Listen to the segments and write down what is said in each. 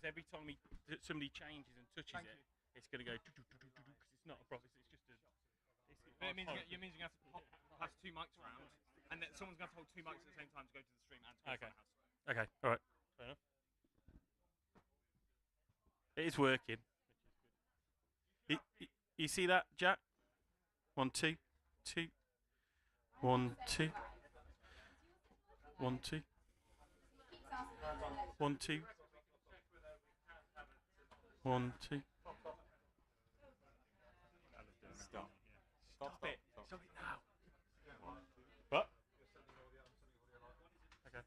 every time somebody changes and touches it's going to go because it's not a problem. It's just a. But it means you're going to have to pass 2 mics around, and then someone's going to have to hold 2 mics at the same time to go to the stream and to go to the house. Okay, all right. Fair enough. It is working. You see that, Jack? 1, 2, 2. 1, 2. 1, 2. 1, 2. 1, 2. Stop. Stop it now. What? Okay.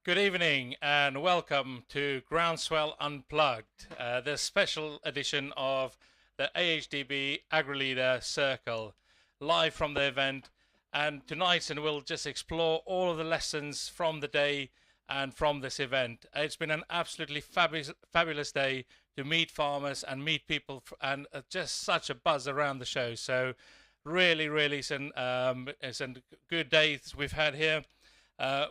Good evening and welcome to Groundswell Unplugged, the special edition of the AHDB AgriLeader Circle, live from the event. And tonight, and we'll just explore all of the lessons from the day and from this event. It's been an absolutely fabulous day to meet farmers and meet people, and just such a buzz around the show. So really some good days we've had here.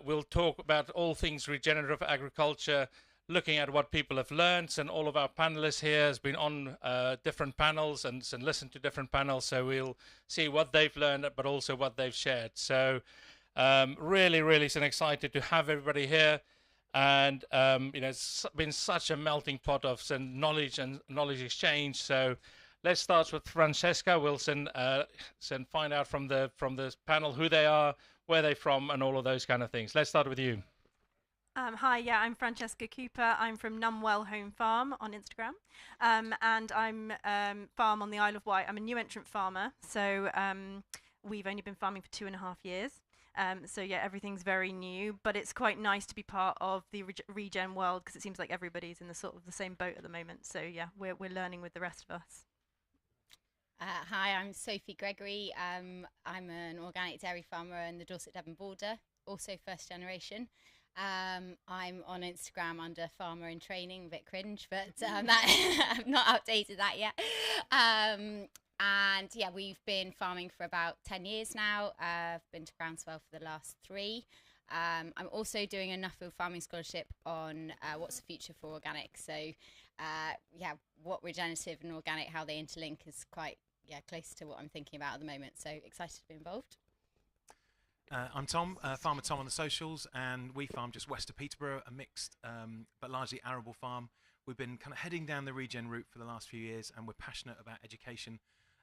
We'll talk about all things regenerative agriculture, looking at what people have learned, and all of our panelists here has been on different panels and listened to different panels, so we'll see what they've learned, but also what they've shared. So really excited to have everybody here, and it's been such a melting pot of some knowledge and knowledge exchange. So let's start with Francesca. We'll find out from the panel who they are, where they're from, and all of those kind of things. Let's start with you. Hi, I'm Francesca Cooper. I'm from Numwell Home Farm on Instagram, and I'm farm on the Isle of Wight. I'm a new entrant farmer, so we've only been farming for 2.5 years. So yeah, everything's very new, but it's quite nice to be part of the regen world, because it seems like everybody's in the sort of the same boat at the moment. So yeah, we're learning with the rest of us. Hi, I'm Sophie Gregory. I'm an organic dairy farmer in the Dorset-Devon border, also first generation. I'm on Instagram under Farmer in Training, a bit cringe, but I've not updated that yet. And yeah, we've been farming for about 10 years now. I've been to Groundswell for the last 3. I'm also doing a Nuffield Farming Scholarship on what's the future for organic. So yeah, what regenerative and organic, how they interlink is quite close to what I'm thinking about at the moment. So excited to be involved. I'm Tom, Farmer Tom on the socials, and we farm just west of Peterborough, a mixed but largely arable farm. We've been kind of heading down the regen route for the last few years, and we're passionate about education,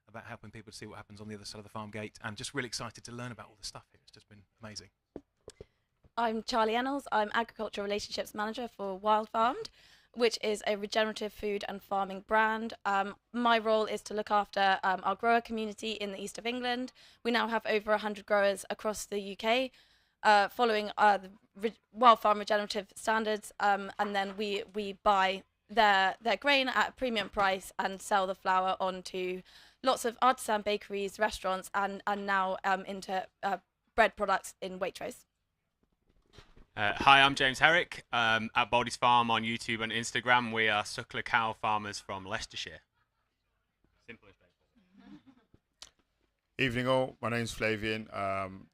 about helping people to see what happens on the other side of the farm gate, and just really excited to learn about all the stuff here. It's just been amazing. I'm Charlie Ennells. I'm Agricultural Relationships Manager for Wild Farmed, which is a regenerative food and farming brand. My role is to look after our grower community in the east of England. We now have over 100 growers across the UK, following the Wild Farm regenerative standards, and then we buy their grain at a premium price and sell the flour on to lots of artisan bakeries, restaurants, and now into bread products in Waitrose. Hi, I'm James Herrick at Baldy's Farm on YouTube and Instagram. We are suckler cow farmers from Leicestershire. Simple as straightforward. Evening all, my name's Flavian,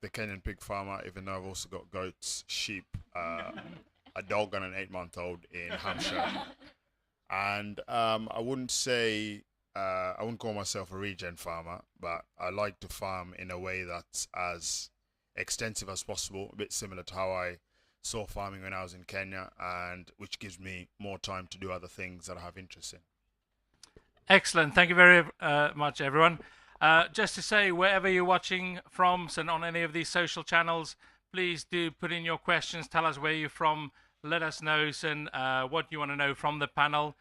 the Kenyan pig farmer, even though I've also got goats, sheep, a dog and an 8-month-old in Hampshire. And I wouldn't call myself a regen farmer, but I like to farm in a way that's as extensive as possible, a bit similar to how I saw farming when I was in Kenya, and which gives me more time to do other things that I have interest in. Excellent. Thank you very much, everyone. Just to say, wherever you're watching from, and on any of these social channels, please do put in your questions. Tell us where you're from. Let us know what you want to know from the panel.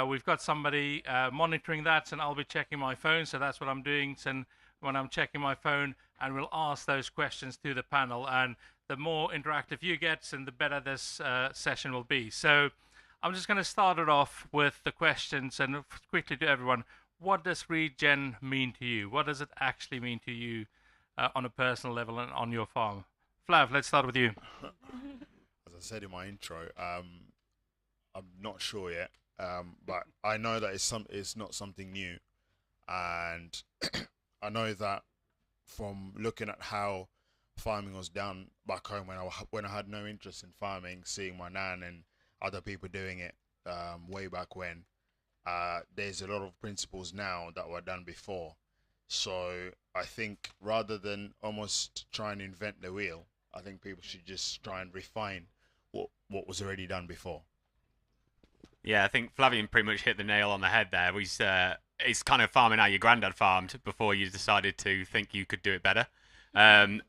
We've got somebody monitoring that, and I'll be checking my phone. So that's what I'm doing. And when I'm checking my phone, and we'll ask those questions to the panel. And the more interactive you get, and the better this session will be. So I'm just going to start it off with the questions, and quickly to everyone. What does regen mean to you? What does it actually mean to you on a personal level and on your farm? Flav, let's start with you. As I said in my intro, I'm not sure yet, but I know that it's not something new, and I know that from looking at how farming was done back home when I had no interest in farming, seeing my nan and other people doing it way back when. There's a lot of principles now that were done before. So I think rather than almost try and invent the wheel, I think people should just try and refine what was already done before. Yeah, I think Flavian pretty much hit the nail on the head there. It's kind of farming how your granddad farmed before you decided to think you could do it better. And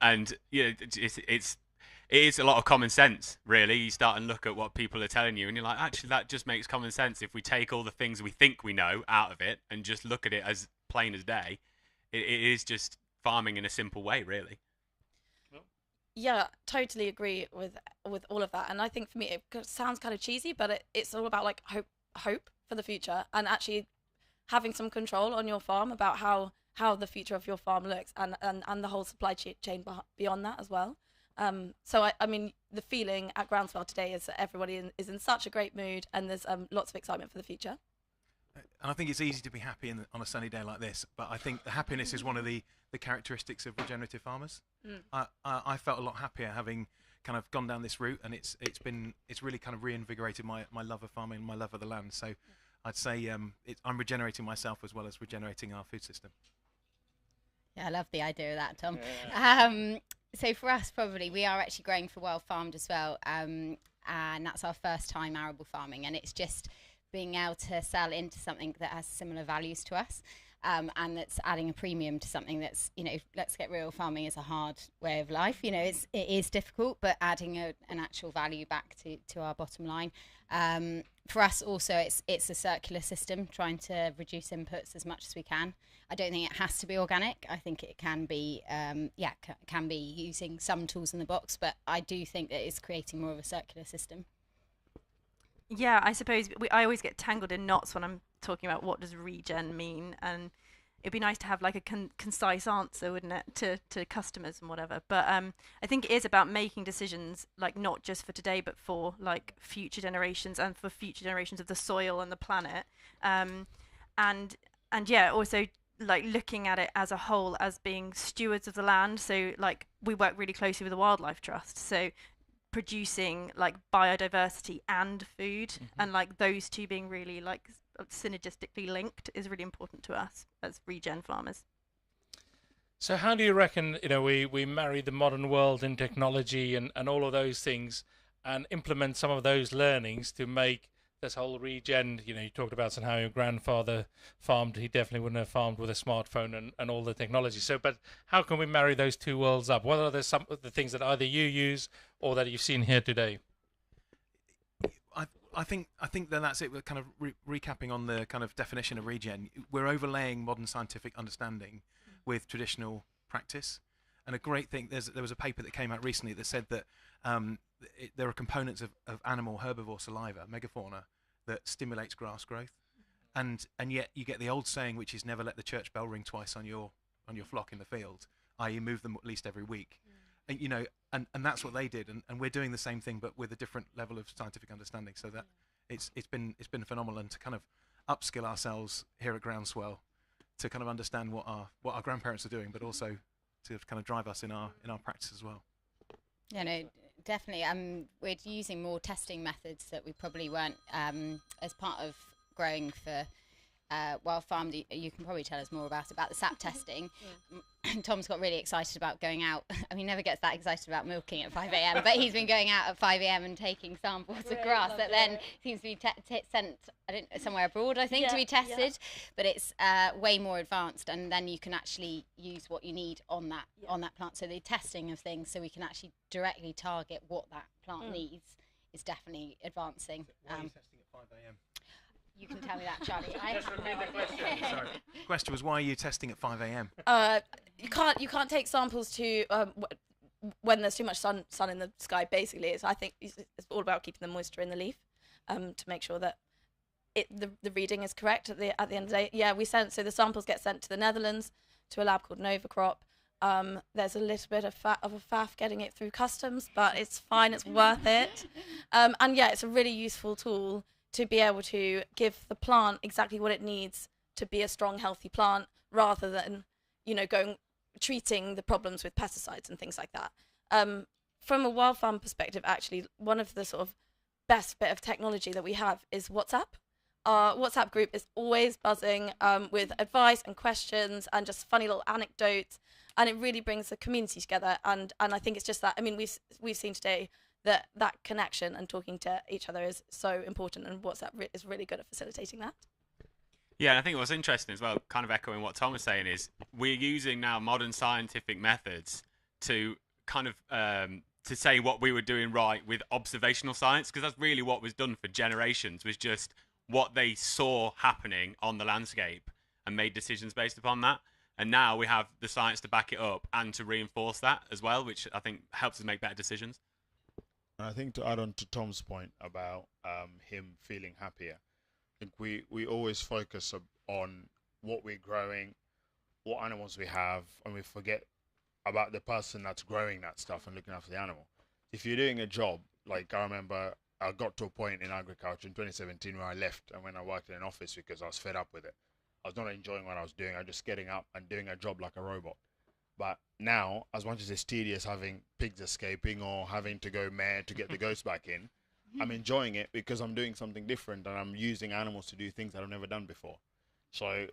you know, it is a lot of common sense, really. You start and look at what people are telling you, and you're like, actually, that just makes common sense. If we take all the things we think we know out of it and just look at it as plain as day, it is just farming in a simple way, really. Yeah, totally agree with all of that. And I think for me, it sounds kind of cheesy, but it's all about like hope for the future, and actually having some control on your farm about how the future of your farm looks, and the whole supply chain beyond that as well. So I mean, the feeling at Groundswell today is that everybody is in such a great mood, and there's lots of excitement for the future. And I think it's easy to be happy on a sunny day like this, but I think the happiness is one of the characteristics of regenerative farmers. I felt a lot happier having kind of gone down this route, and it's really kind of reinvigorated my love of farming, my love of the land. So I'd say I'm regenerating myself as well as regenerating our food system. Yeah, I love the idea of that, Tom. So for us, probably, we are actually growing for Wild Farmed as well, and that's our first time arable farming, and it's just being able to sell into something that has similar values to us, and that's adding a premium to something that's, you know, let's get real, farming is a hard way of life. You know, it is difficult, but adding an actual value back to our bottom line. For us also, it's a circular system, trying to reduce inputs as much as we can. I don't think it has to be organic. I think it can be, can be using some tools in the box, but I do think that it's creating more of a circular system. Yeah, I suppose I always get tangled in knots when I'm talking about what does regen mean, and it'd be nice to have like a concise answer, wouldn't it, to customers and whatever. But I think it is about making decisions, like not just for today, but for like future generations, and for future generations of the soil and the planet. And yeah, also like looking at it as a whole as being stewards of the land. So like we work really closely with the Wildlife Trust, so producing like biodiversity and food, and like those two being really like synergistically linked is really important to us as regen farmers. So how do you reckon, you know, we marry the modern world in technology and all of those things, and implement some of those learnings to make this whole regen, you know, you talked about how your grandfather farmed, he definitely wouldn't have farmed with a smartphone and all the technology. So, but how can we marry those two worlds up? What are some of the things that either you use or that you've seen here today? I think that's it. We're kind of recapping on the kind of definition of regen. We're overlaying modern scientific understanding with traditional practice. And a great thing, there was a paper that came out recently that said that there are components of animal herbivore saliva, megafauna, that stimulates grass growth, and yet you get the old saying, which is never let the church bell ring twice on your flock in the field, i.e. move them at least every week. And, you know, and that's what they did, and we're doing the same thing, but with a different level of scientific understanding. So that it's been phenomenal, and to kind of upskill ourselves here at Groundswell to kind of understand what our grandparents are doing, but also to kind of drive us in our practice as well. Yeah, no, definitely. We're using more testing methods that we probably weren't as part of growing for Wild Farmed. You can probably tell us more about the sap testing. Tom's got really excited about going out. I mean, he never gets that excited about milking at 5 a.m, but he's been going out at 5 a.m. and taking samples of grass that then seems to be sent somewhere abroad, I think, to be tested. But it's way more advanced, and then you can actually use what you need on that plant. So the testing of things, so we can actually directly target what that plant needs, is definitely advancing. Why are you testing at 5 a.m? You can tell me that, Charlie. Just repeat the question. Sorry. The question was, why are you testing at 5 a.m? You can't take samples to when there's too much sun in the sky. Basically, I think it's all about keeping the moisture in the leaf, to make sure that the reading is correct at the end of the day. Yeah, so the samples get sent to the Netherlands to a lab called Novacrop. There's a little bit of a faff getting it through customs, but it's fine. It's worth it. And yeah, it's a really useful tool to be able to give the plant exactly what it needs to be a strong, healthy plant, rather than, you know, treating the problems with pesticides and things like that. From a wild farm perspective, actually, one of the sort of best bit of technology that we have is WhatsApp. Our WhatsApp group is always buzzing with advice and questions and just funny little anecdotes, and it really brings the community together. And I think it's just that, I mean, we've seen today that connection and talking to each other is so important, and WhatsApp is really good at facilitating that. Yeah, and I think what's interesting as well, kind of echoing what Tom was saying, is we're using now modern scientific methods to kind of to say what we were doing right with observational science, because that's really what was done for generations, was just what they saw happening on the landscape and made decisions based upon that. And now we have the science to back it up and to reinforce that as well, which I think helps us make better decisions. And I think to add on to Tom's point about him feeling happier, I think we always focus on what we're growing, what animals we have, and we forget about the person that's growing that stuff and looking after the animal. If you're doing a job, like I remember I got to a point in agriculture in 2017 where I left and when I worked in an office because I was fed up with it. I was not enjoying what I was doing. I was just getting up and doing a job like a robot. But now, as much as it's tedious having pigs escaping or having to go mare to get the goats back in, I'm enjoying it because I'm doing something different and I'm using animals to do things that I've never done before. So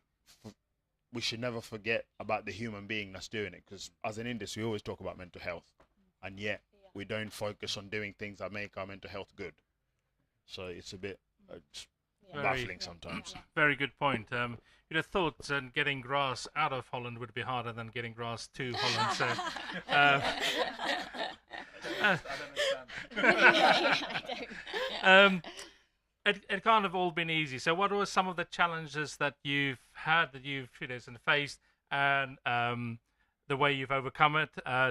we should never forget about the human being that's doing it, because as an industry, we always talk about mental health, and yet we don't focus on doing things that make our mental health good. So it's a bit baffling sometimes. Very good point. You'd have thought getting grass out of Holland would be harder than getting grass to Holland. So, it can't have all been easy. So, what were some of the challenges that you've had, that you've faced, and the way you've overcome it?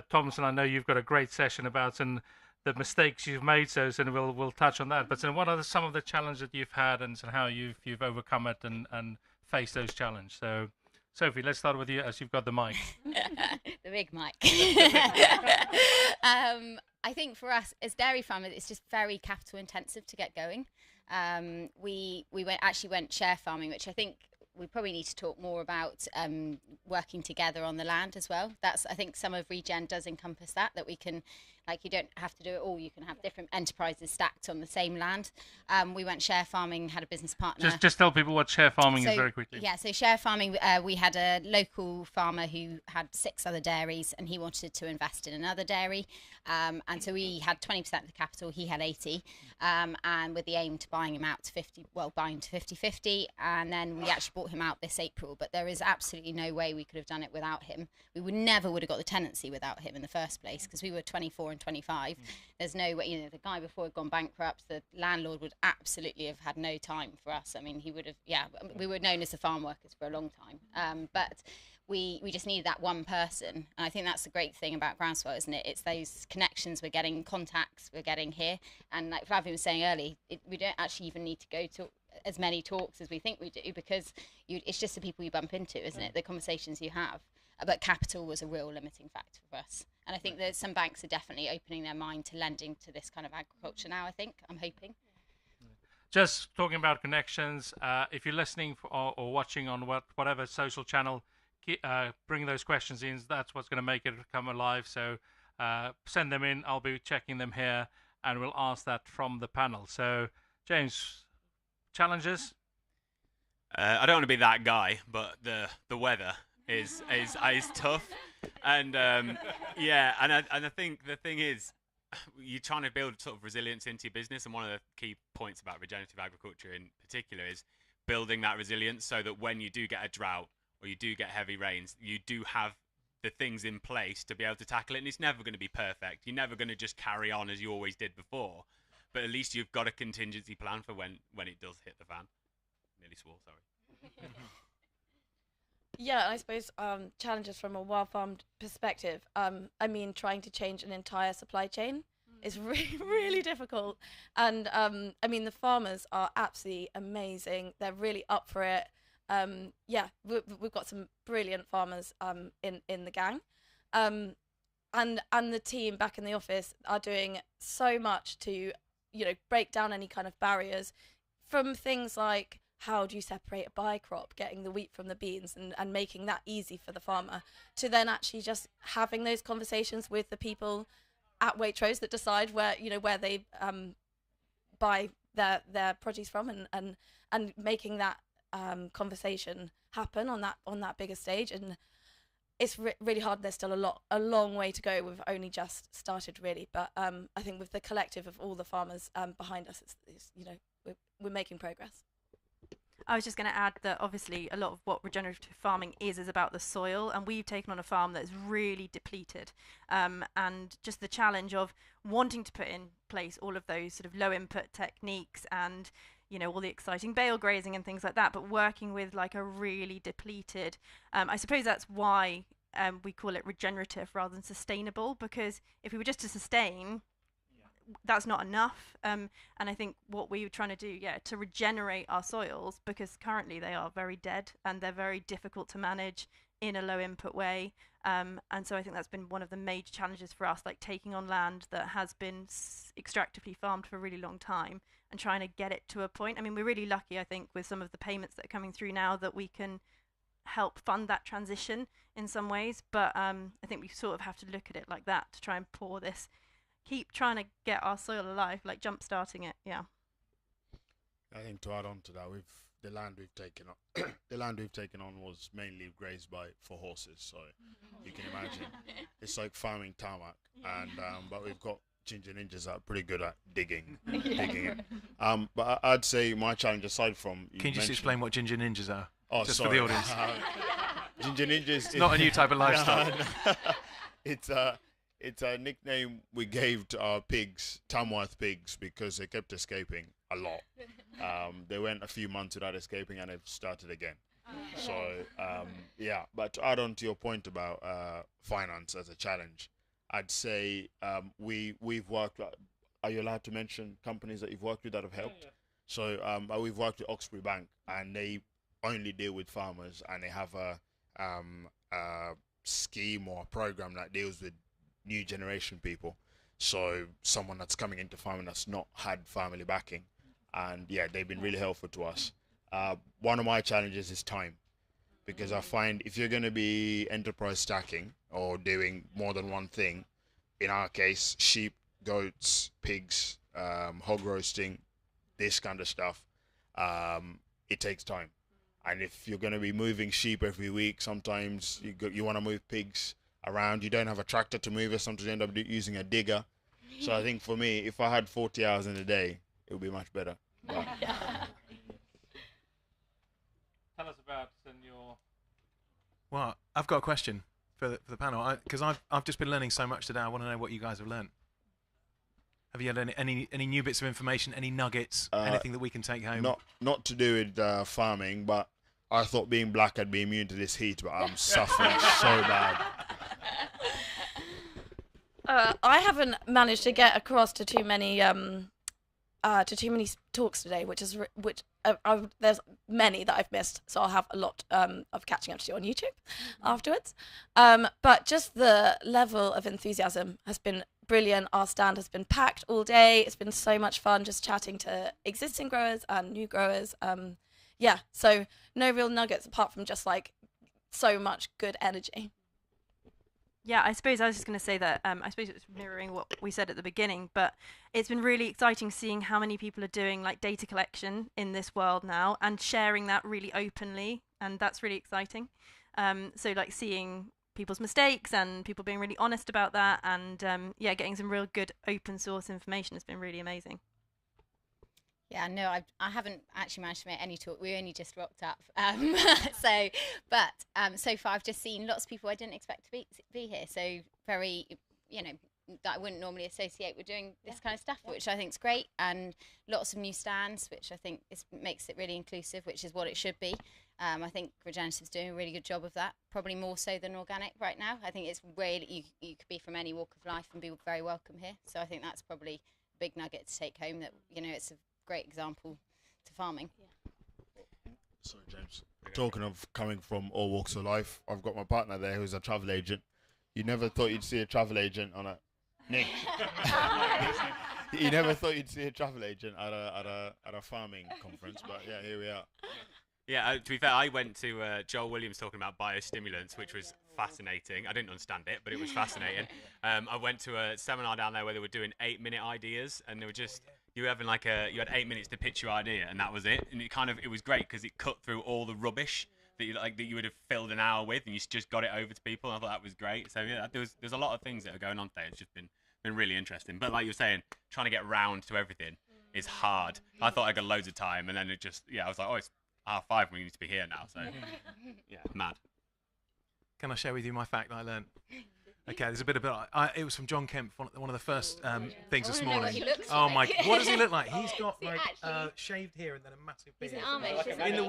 Thompson, I know you've got a great session about the mistakes you've made, so we'll touch on that. But what are some of the challenges that you've had, and how you've overcome it and faced those challenges? So, Sophie, let's start with you, as you've got the mic. The big mic. I think for us as dairy farmers, it's just very capital intensive to get going. We went share farming, which I think we probably need to talk more about, working together on the land as well. That's, I think some of Regen does encompass that we can, like, you don't have to do it all. You can have different enterprises stacked on the same land. We went share farming, had a business partner. Just tell people what share farming is very quickly. Yeah, so share farming, we had a local farmer who had 6 other dairies and he wanted to invest in another dairy. And so we had 20% of the capital, he had 80, and with the aim to buying him out to 50-50. And then we actually bought him out this April, but there is absolutely no way we could have done it without him. We would have got the tenancy without him in the first place, because we were 24 and 25. There's no way, the guy before had gone bankrupt, the landlord would absolutely have had no time for us. I mean, he would have, we were known as the farm workers for a long time. But we just needed that one person. And I think that's the great thing about Groundswell, isn't it? It's those connections we're getting, contacts we're getting here. And like Flavia was saying earlier, we don't actually even need to go to as many talks as we think we do, because it's just the people you bump into, isn't it? The conversations you have. But capital was a real limiting factor for us. And I think that some banks are definitely opening their mind to lending to this kind of agriculture now, I'm hoping. Just talking about connections, if you're listening or watching on whatever social channel, bring those questions in. That's what's going to make it come alive. So send them in. I'll be checking them here, and we'll ask that from the panel. So, James, challenges? I don't want to be that guy, but the weather is tough, and and I think the thing is, you're trying to build sort of resilience into your business, and one of the key points about regenerative agriculture in particular is building that resilience, so that when you do get a drought or you do get heavy rains, you do have the things in place to be able to tackle it. And it's never going to be perfect. You're never going to just carry on as you always did before, but at least you've got a contingency plan for when it does hit the fan. Nearly swore, sorry. Yeah, I suppose challenges from a wild farm perspective. I mean, trying to change an entire supply chain is really difficult. And I mean, the farmers are absolutely amazing. They're really up for it. We've got some brilliant farmers in the gang. And the team back in the office are doing so much to, break down any kind of barriers, from things like, how do you separate a bi-crop, getting the wheat from the beans and making that easy for the farmer, to then actually just having those conversations with the people at Waitrose that decide where they buy their produce from, and making that conversation happen on that bigger stage. And it's really hard. There's still a long way to go. We've only just started, really, but I think with the collective of all the farmers behind us, it's we're making progress. I was just going to add that obviously a lot of what regenerative farming is about the soil, and we've taken on a farm that is really depleted, and just the challenge of wanting to put in place all of those sort of low input techniques and you know, all the exciting bale grazing and things like that, but working with like a really depleted, I suppose that's why we call it regenerative rather than sustainable, because if we were just to sustain, that's not enough. And I think what we were trying to do, to regenerate our soils, because currently they are very dead and they're very difficult to manage in a low input way. And so I think that's been one of the major challenges for us, like taking on land that has been extractively farmed for a really long time and trying to get it to a point. I mean, we're really lucky, I think, with some of the payments that are coming through now that we can help fund that transition in some ways. But I think we sort of have to look at it like that to try and pour this, keep trying to get our soil alive, like jump starting it. Yeah. I think to add on to that, the land we've taken on was mainly grazed for horses, so you can imagine it's like farming tarmac. And but we've got ginger ninjas that are pretty good at digging it. But I'd say my challenge, aside from, can you just explain what ginger ninjas are? Oh, just sorry. for the audience. Ginger ninjas. It's not a new type of livestock. It's a nickname we gave to our pigs, Tamworth pigs, because they kept escaping a lot. They went a few months without escaping and they've started again. So, but to add on to your point about finance as a challenge, I'd say we've worked. Are you allowed to mention companies that you've worked with that have helped? Yeah. So we've worked with Oxbury Bank, and they only deal with farmers, and they have a scheme or a program that deals with new generation people. So someone that's coming into farming that's not had family backing, and they've been really helpful to us. One of my challenges is time, because I find if you're going to be enterprise stacking or doing more than one thing, in our case, sheep, goats, pigs, hog roasting, this kind of stuff, it takes time. And if you're going to be moving sheep every week, sometimes you want to move pigs around. You don't have a tractor to move it. Sometimes you end up using a digger. So I think for me, if I had 40 hours in a day, it would be much better. Tell us about your... Well, I've got a question for the panel, because I've just been learning so much today. I want to know what you guys have learned. Have you had any new bits of information, any nuggets, anything that we can take home? Not to do with farming, but I thought being black I'd be immune to this heat, but I'm suffering so bad. I haven't managed to get across to too many talks today, there's many that I've missed, so I'll have a lot of catching up to do on YouTube afterwards. But just the level of enthusiasm has been brilliant. Our stand has been packed all day. It's been so much fun just chatting to existing growers and new growers. So no real nuggets apart from just like so much good energy. Yeah, I suppose I was just going to say that I suppose it was mirroring what we said at the beginning, but it's been really exciting seeing how many people are doing like data collection in this world now and sharing that really openly, and that's really exciting. So like seeing people's mistakes and people being really honest about that, and getting some real good open source information has been really amazing. Yeah, no, I haven't actually managed to make any talk. We only just rocked up. So far I've just seen lots of people I didn't expect to be here. So very, that I wouldn't normally associate with doing this kind of stuff, which I think is great. And lots of new stands, which I think makes it really inclusive, which is what it should be. I think Regenerative's doing a really good job of that, probably more so than organic right now. I think it's really, you could be from any walk of life and be very welcome here. So I think that's probably a big nugget to take home, that, it's a great example to farming. Sorry, James. Talking of coming from all walks of life, I've got my partner there who's a travel agent. You never thought you'd see a travel agent on a... Nick. You never thought you'd see a travel agent at a farming conference, but yeah, here we are. Yeah, to be fair, I went to Joel Williams talking about biostimulants, which was fascinating. I didn't understand it, but it was fascinating. I went to a seminar down there where they were doing 8-minute ideas, and they were just... You had 8 minutes to pitch your idea, and that was it. And it was great because it cut through all the rubbish that you would have filled an hour with, and you just got it over to people. And I thought that was great. So yeah, there's a lot of things that are going on today. It's just been really interesting. But like you were saying, trying to get round to everything is hard. I thought I got loads of time, and then I was like, oh, it's 5:30. We need to be here now. So yeah, mad. Can I share with you my fact that I learned? Okay, there's a bit of it was from John Kemp, one of the first things this wanna know what morning. he looks Oh my! like. What does he look like? He's got Is it like actually- shaved hair and then a massive beard. He's an Amish, isn't In he?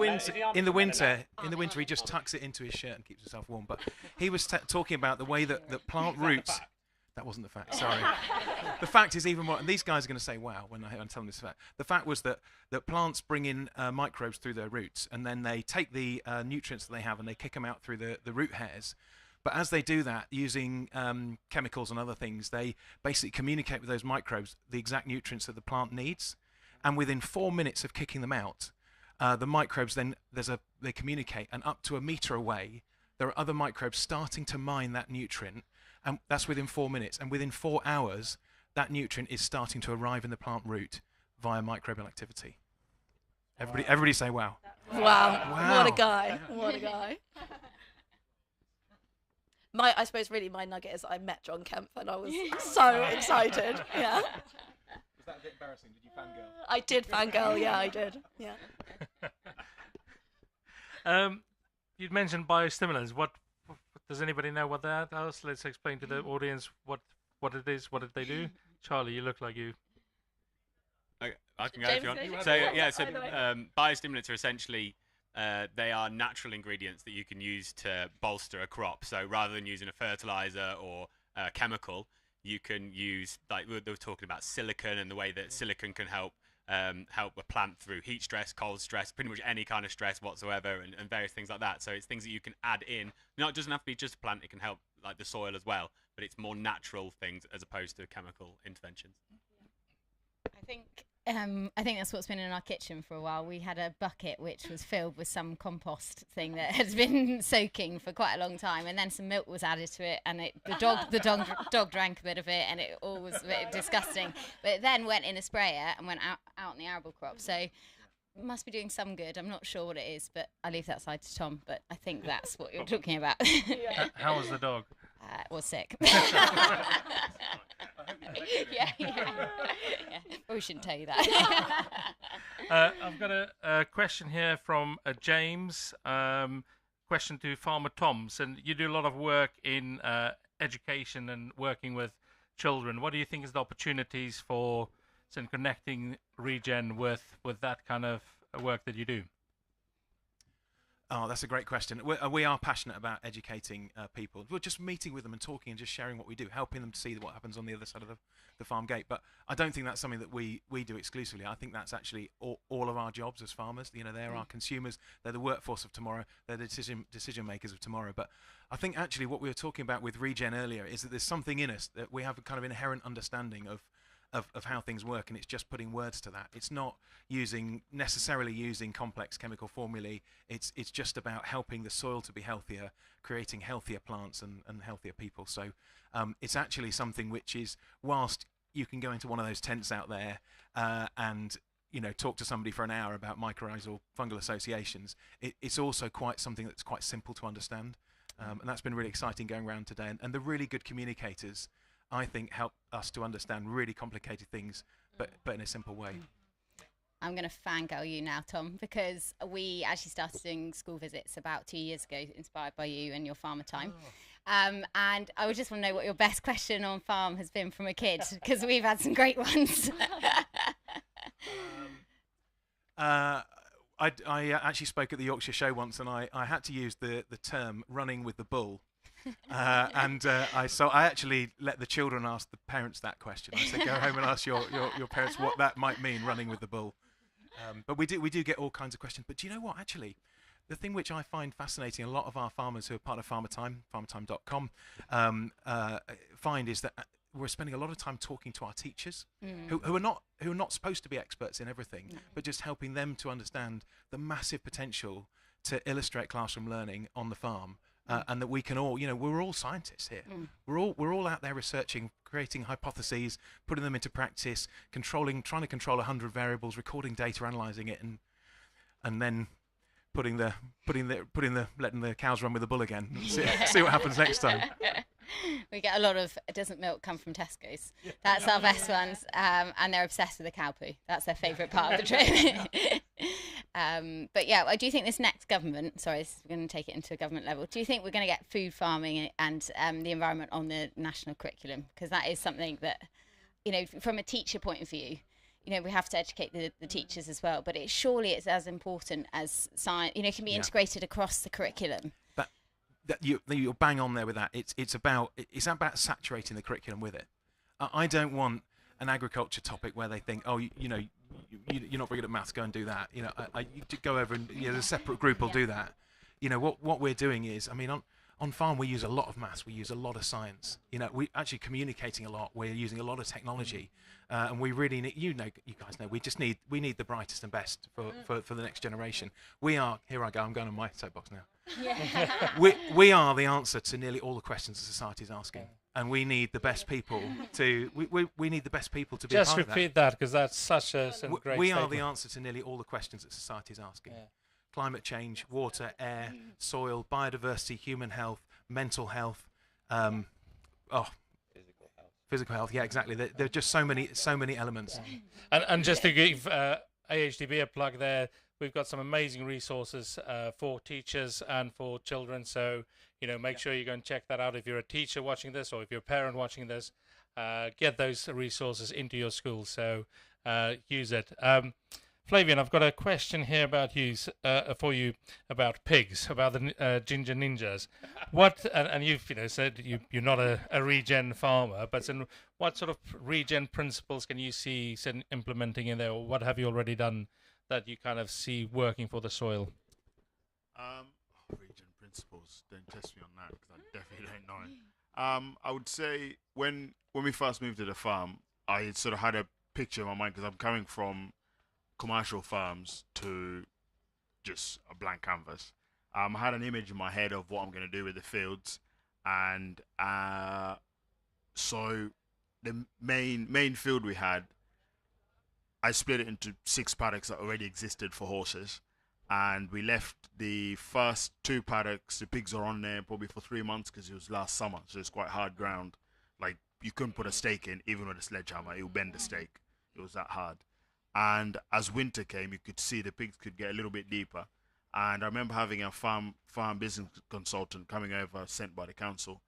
the winter, he just tucks it into his shirt and keeps himself warm. But he was talking about the way that plant roots. That wasn't the fact. Sorry. The fact is even more. And these guys are going to say, "Wow!" when I'm telling this fact. The fact was that plants bring in microbes through their roots, and then they take the nutrients that they have and they kick them out through the root hairs. But as they do that, using chemicals and other things, they basically communicate with those microbes the exact nutrients that the plant needs. And within 4 minutes of kicking them out, the microbes then they communicate, and up to a meter away, there are other microbes starting to mine that nutrient. And that's within 4 minutes. And within 4 hours, that nutrient is starting to arrive in the plant root via microbial activity. Everybody say wow. Wow. What a guy. What a guy. I suppose really my nugget is I met John Kemp and I was so excited. Yeah. Was that a bit embarrassing? Did you fangirl? I did fangirl, yeah, I did. Yeah. You'd mentioned biostimulants. What does anybody know what that is? Let's explain to the audience what it is. What did they do? Charlie, you look like you. I can go if you want. So biostimulants are essentially they are natural ingredients that you can use to bolster a crop. So rather than using a fertilizer or a chemical, you can use, like they were talking about silicon and the way that silicon can help a plant through heat stress, cold stress, pretty much any kind of stress whatsoever, and various things like that. So it's things that you can add in. It doesn't have to be just a plant. It can help like the soil as well, but it's more natural things as opposed to chemical interventions. I think that's what's been in our kitchen for a while. We had a bucket which was filled with some compost thing that had been soaking for quite a long time, and then some milk was added to it, and the dog drank a bit of it, and it all was a bit disgusting. But it then went in a sprayer and went out in the arable crop. So it must be doing some good. I'm not sure what it is, but I leave that side to Tom. But I think that's what you're talking about. How was the dog? Was sick. Yeah. We shouldn't tell you that. I've got a question here from James. Question to Farmer Toms, and you do a lot of work in education and working with children. What do you think is the opportunities for connecting regen with that kind of work that you do? Oh, that's a great question. We are passionate about educating people. We're just meeting with them and talking and just sharing what we do, helping them to see what happens on the other side of the farm gate. But I don't think that's something that we do exclusively. I think that's actually all of our jobs as farmers. They're our consumers. They're the workforce of tomorrow. They're the decision makers of tomorrow. But I think actually what we were talking about with regen earlier is that there's something in us that we have a kind of inherent understanding of how things work, and it's just putting words to that. It's not necessarily using complex chemical formulae. It's just about helping the soil to be healthier, creating healthier plants and healthier people. So it's actually something which is, whilst you can go into one of those tents out there and talk to somebody for an hour about mycorrhizal fungal associations, it's also quite something that's quite simple to understand, and that's been really exciting going around today. And the really good communicators, I think, help us to understand really complicated things, but in a simple way. I'm going to fangirl you now, Tom, because we actually started doing school visits about 2 years ago, inspired by you and your farmer time. And I would just want to know what your best question on farm has been from a kid, because we've had some great ones. I actually spoke at the Yorkshire Show once, and I had to use the term running with the bull. So I actually let the children ask the parents that question. I said, go home and ask your parents what that might mean, running with the bull. But we do get all kinds of questions. But do you know what, actually? The thing which I find fascinating, a lot of our farmers who are part of Farmer Time, farmertime.com, find is that we're spending a lot of time talking to our teachers who are not supposed to be experts in everything, but just helping them to understand the massive potential to illustrate classroom learning on the farm. And that we can all, we're all scientists here. We're all out there researching, creating hypotheses, putting them into practice, trying to control 100 variables, recording data, analysing it, and then letting the cows run with the bull again. See what happens next time. We get a lot of doesn't milk come from Tesco's. That's our best ones, and they're obsessed with the cow poo. That's their favourite part of the trip. But yeah, I do think this next government, sorry, we're going to take it into a government level. Do you think we're going to get food farming and the environment on the national curriculum? Because that is something that, you know, from a teacher point of view, you know, we have to educate the teachers as well. But surely it's as important as science. You know, it can be integrated across the curriculum. You're bang on there with that. It's about saturating the curriculum with it. I don't want an agriculture topic where they think, oh, you're not very good at maths, go and do that. You know, you go over and a separate group will do that. You know, what we're doing is, I mean, on farm we use a lot of maths, we use a lot of science. You know, we actually communicating a lot. We're using a lot of technology, and we really need. You guys know, we need the brightest and best for the next generation. We are. Here I go. I'm going on my soapbox now. Yeah. we are the answer to nearly all the questions society is asking. And we need the best people to. We need the best people to be. Just a part repeat that, because that's such a great. We are statement. the answer to nearly all the questions that society is asking. Yeah. Climate change, water, air, soil, biodiversity, human health, mental health, physical health. Yeah, exactly. There are just so many elements. And just to give AHDB a plug there, we've got some amazing resources for teachers and for children. So, you know, make sure you go and check that out. If you're a teacher watching this, or if you're a parent watching this, get those resources into your school. So use it. Flavian, I've got a question here about for you about pigs, about the ginger ninjas. What and you've said you're not a regen farmer, but what sort of regen principles can you see implementing in there, or what have you already done that you kind of see working for the soil? Regen principles. Don't test me on that, because I definitely don't know. I would say when we first moved to the farm, I sort of had a picture in my mind, because I'm coming from commercial farms to just a blank canvas. I had an image in my head of what I'm going to do with the fields, and so the main field we had, I split it into 6 paddocks that already existed for horses, and we left the first 2 paddocks. The pigs are on there probably for 3 months, because it was last summer, so it's quite hard ground. Like, you couldn't put a stake in, even with a sledgehammer, it would bend the stake. It was that hard. And as winter came, you could see the pigs could get a little bit deeper. And I remember having a farm business consultant coming over, sent by the council,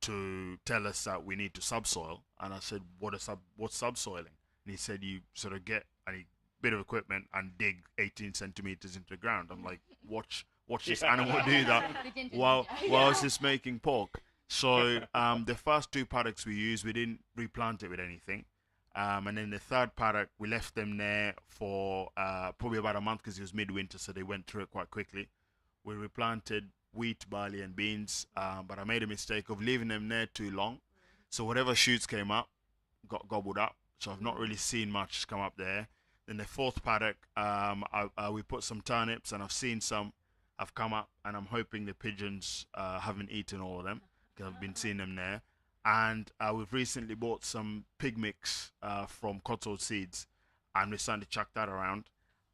to tell us that we need to subsoil. And I said, what's subsoiling? And he said, you sort of get a bit of equipment and dig 18 centimeters into the ground. I'm like, watch this animal do that while it's just making pork. So the first 2 paddocks we used, we didn't replant it with anything. And then the 3rd paddock, we left them there for probably about a month, because it was midwinter, so they went through it quite quickly. We replanted wheat, barley, and beans, but I made a mistake of leaving them there too long. So whatever shoots came up got gobbled up. So I've not really seen much come up there. Then the 4th paddock, we put some turnips, and I've seen some have come up, and I'm hoping the pigeons haven't eaten all of them, because I've been seeing them there. And we've recently bought some pig mix from Cotswold Seeds, and we're starting to chuck that around.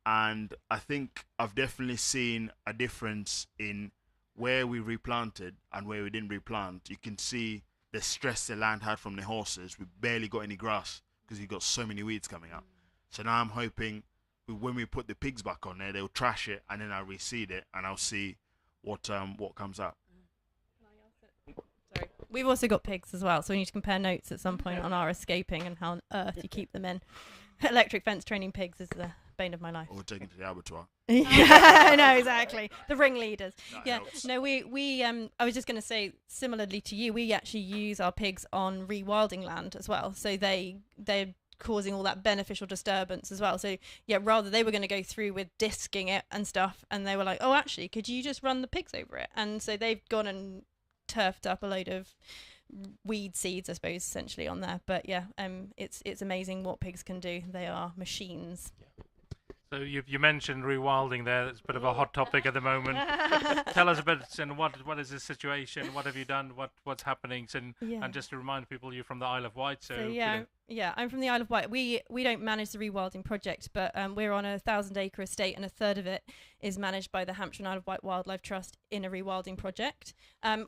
And I think I've definitely seen a difference in where we replanted and where we didn't replant. You can see the stress the land had from the horses. We barely got any grass, because we got so many weeds coming up. So now I'm hoping when we put the pigs back on there, they'll trash it, and then I'll reseed it, and I'll see what comes up. Sorry. We've also got pigs as well, so we need to compare notes at some point on our escaping and how on earth you keep them in. Electric fence training pigs is the bane of my life. Or taken to the abattoir. Yeah, no, exactly. The ringleaders. That yeah. helps. No, we I was just going to say, similarly to you, we actually use our pigs on rewilding land as well. So they're causing all that beneficial disturbance as well. So yeah, rather they were going to go through with disking it and stuff, and they were like, oh, actually, could you just run the pigs over it? And so they've gone and turfed up a load of weed seeds, I suppose, essentially on there. But yeah, it's amazing what pigs can do. They are machines. So you mentioned rewilding there. It's a bit of a hot topic at the moment. Tell us a bit, and what is the situation? What have you done? What's happening? And just to remind people, you're from the Isle of Wight. So yeah, I'm from the Isle of Wight. We don't manage the rewilding project, but we're on a 1,000-acre estate, and a third of it is managed by the Hampshire and Isle of Wight Wildlife Trust in a rewilding project.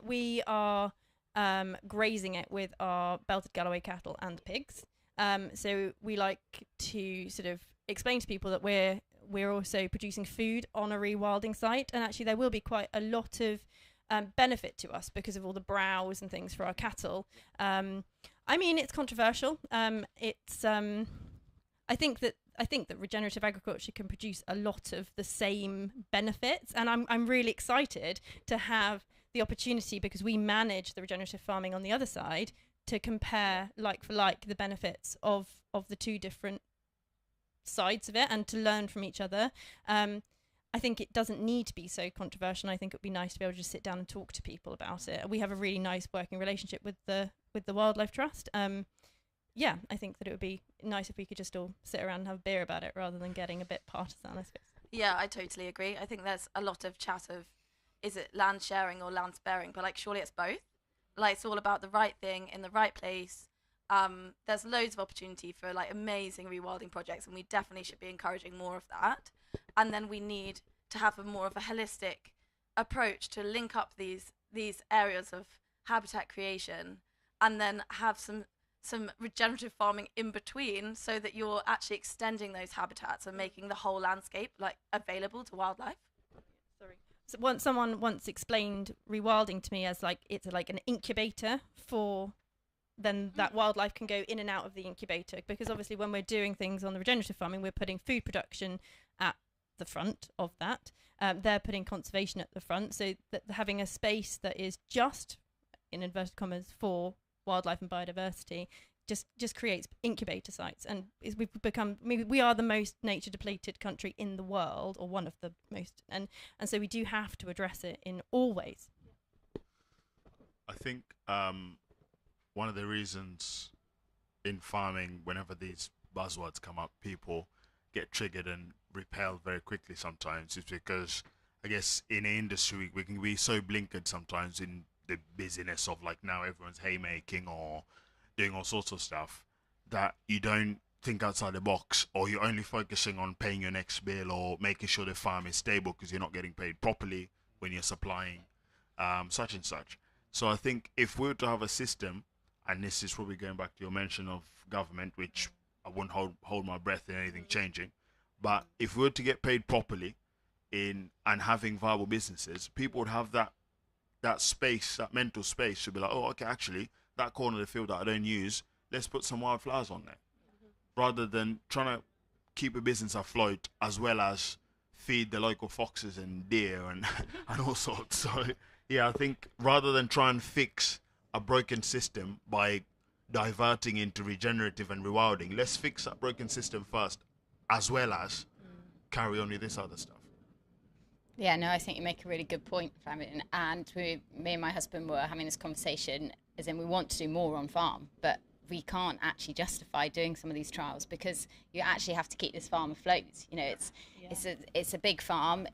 We are grazing it with our belted Galloway cattle and pigs. So we like to sort of explain to people that we're also producing food on a rewilding site, and actually there will be quite a lot of benefit to us because of all the browse and things for our cattle. I mean, it's controversial. I think that regenerative agriculture can produce a lot of the same benefits, and I'm really excited to have the opportunity, because we manage the regenerative farming on the other side, to compare like for like the benefits of the two different sides of it and to learn from each other. I think it doesn't need to be so controversial. I think it would be nice to be able to just sit down and talk to people about it. We have a really nice working relationship with the Wildlife Trust. Yeah, I think that it would be nice if we could just all sit around and have a beer about it rather than getting a bit partisan, I suppose. Yeah, I totally agree. I think there's a lot of chat of, is it land sharing or land sparing? But like, surely it's both. Like, it's all about the right thing in the right place. There's loads of opportunity for like amazing rewilding projects, and we definitely should be encouraging more of that. And then we need to have more of a holistic approach to link up these areas of habitat creation, and then have some regenerative farming in between, so that you're actually extending those habitats and making the whole landscape like available to wildlife. Sorry. So someone once explained rewilding to me as like it's like an incubator for then that wildlife can go in and out of the incubator, because obviously when we're doing things on the regenerative farming, we're putting food production at the front of that. They're putting conservation at the front, so that having a space that is just, in inverted commas, for wildlife and biodiversity just creates incubator sites. And we've become, we are the most nature depleted country in the world, or one of the most, and so we do have to address it in all ways. I think one of the reasons in farming, whenever these buzzwords come up, people get triggered and repelled very quickly sometimes, is because I guess in the industry we can be so blinkered sometimes in the busyness of like now everyone's haymaking or doing all sorts of stuff, that you don't think outside the box, or you're only focusing on paying your next bill or making sure the farm is stable because you're not getting paid properly when you're supplying such and such. So I think if we were to have a system, and this is probably going back to your mention of government, which I wouldn't hold my breath in anything changing, but if we were to get paid properly and having viable businesses, people would have that space, that mental space to be like, oh, okay, actually, that corner of the field that I don't use, let's put some wildflowers on there. Rather than trying to keep a business afloat as well as feed the local foxes and deer and all sorts. So, yeah, I think rather than try and fix a broken system by diverting into regenerative and rewilding, let's fix that broken system first, as well as carry on with this other stuff. Yeah, no, I think you make a really good point, Flavien. And me and my husband were having this conversation, as in we want to do more on farm, but we can't actually justify doing some of these trials because you actually have to keep this farm afloat. You know, it's a big farm.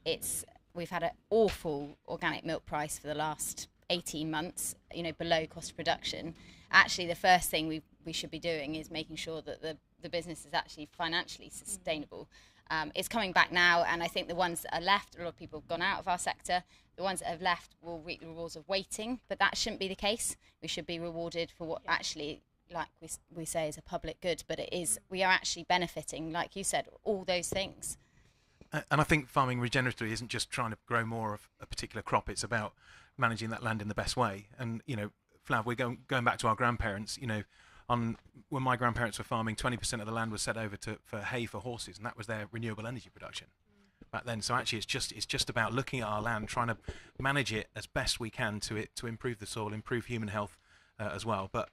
We've had an awful organic milk price for the last 18 months, you know, below cost of production. Actually, the first thing we should be doing is making sure that the business is actually financially sustainable. It's coming back now, and I think the ones that are left, a lot of people have gone out of our sector. The ones that have left will reap the rewards of waiting, but that shouldn't be the case. We should be rewarded for what actually, like we say, is a public good, but it is, we are actually benefiting, like you said, all those things. And I think farming regeneratively isn't just trying to grow more of a particular crop, it's about managing that land in the best way. And, you know, Flav, we're going back to our grandparents, you know, when my grandparents were farming, 20% of the land was set over for hay for horses, and that was their renewable energy production back then. So actually, it's just about looking at our land, trying to manage it as best we can to improve the soil, improve human health as well. But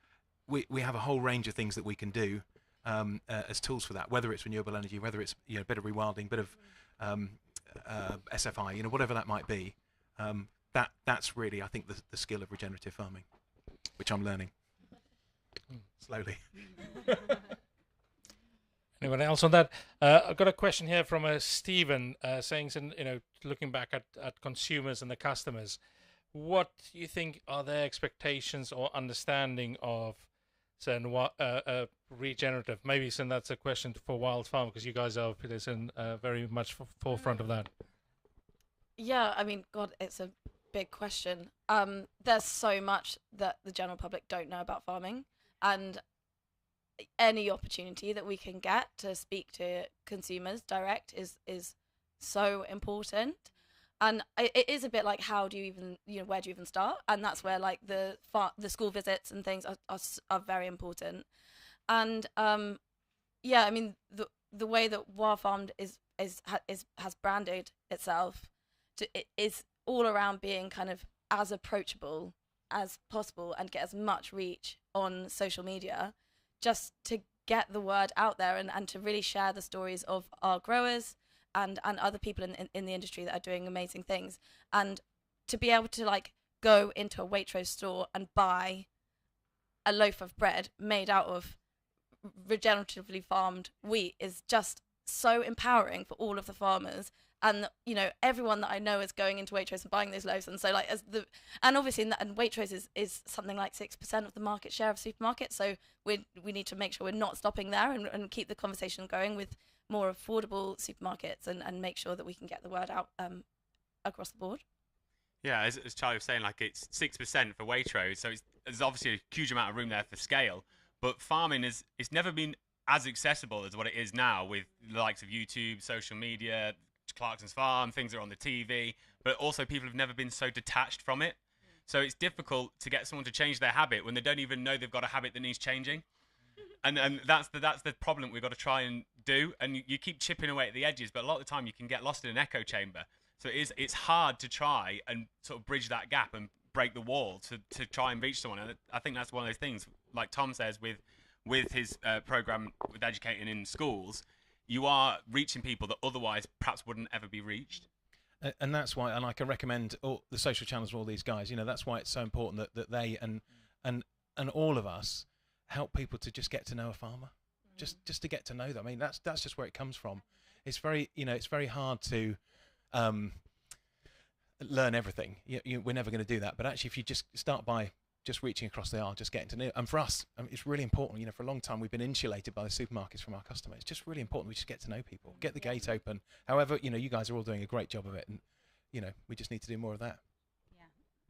we have a whole range of things that we can do as tools for that, whether it's renewable energy, whether it's, you know, a bit of rewilding, bit of SFI, you know, whatever that might be. That's really, I think, the skill of regenerative farming, which I'm learning. Slowly. Anyone else on that? I've got a question here from Stephen saying, you know, looking back at consumers and the customers, what do you think are their expectations or understanding of certain regenerative? Maybe that's a question for Wild Farm, because you guys are very much forefront of that. Yeah, I mean, God, it's a big question. There's so much that the general public don't know about farming, and any opportunity that we can get to speak to consumers direct is so important. And it is a bit like, how do you even, where do you even start? And that's where like the school visits and things are very important. And yeah, I mean the way that Wild Farmed has branded itself it is all around being kind of as approachable as possible and get as much reach on social media, just to get the word out there and to really share the stories of our growers and other people in the industry that are doing amazing things, and to be able to like go into a Waitrose store and buy a loaf of bread made out of regeneratively farmed wheat is just so empowering for all of the farmers. And everyone that I know is going into Waitrose and buying those loaves, and so like and obviously and Waitrose is something like 6% of the market share of supermarkets, so we need to make sure we're not stopping there and keep the conversation going with more affordable supermarkets and make sure that we can get the word out across the board. Yeah, as Charlie was saying, like it's 6% for Waitrose, so there's obviously a huge amount of room there for scale. But farming it's never been as accessible as what it is now, with the likes of YouTube, social media, Clarkson's Farm, things that are on the TV, but also people have never been so detached from it. So it's difficult to get someone to change their habit when they don't even know they've got a habit that needs changing. And that's the problem we've got to try and do. And you keep chipping away at the edges, but a lot of the time you can get lost in an echo chamber. So it's hard to try and sort of bridge that gap and break the wall to try and reach someone. And I think that's one of those things, like Tom says, with his program with educating in schools, you are reaching people that otherwise perhaps wouldn't ever be reached. And that's why, and I can recommend all the social channels for all these guys. That's why it's so important that they and all of us help people to just get to know a farmer, just to get to know them. I mean, that's just where it comes from. It's very it's very hard to learn everything. We're never going to do that. But actually, if you just start by just reaching across the aisle, just getting to know. And for us, it's really important. For a long time, we've been insulated by the supermarkets from our customers. It's just really important we just get to know people, get the gate open. However, you guys are all doing a great job of it, and we just need to do more of that. Yeah,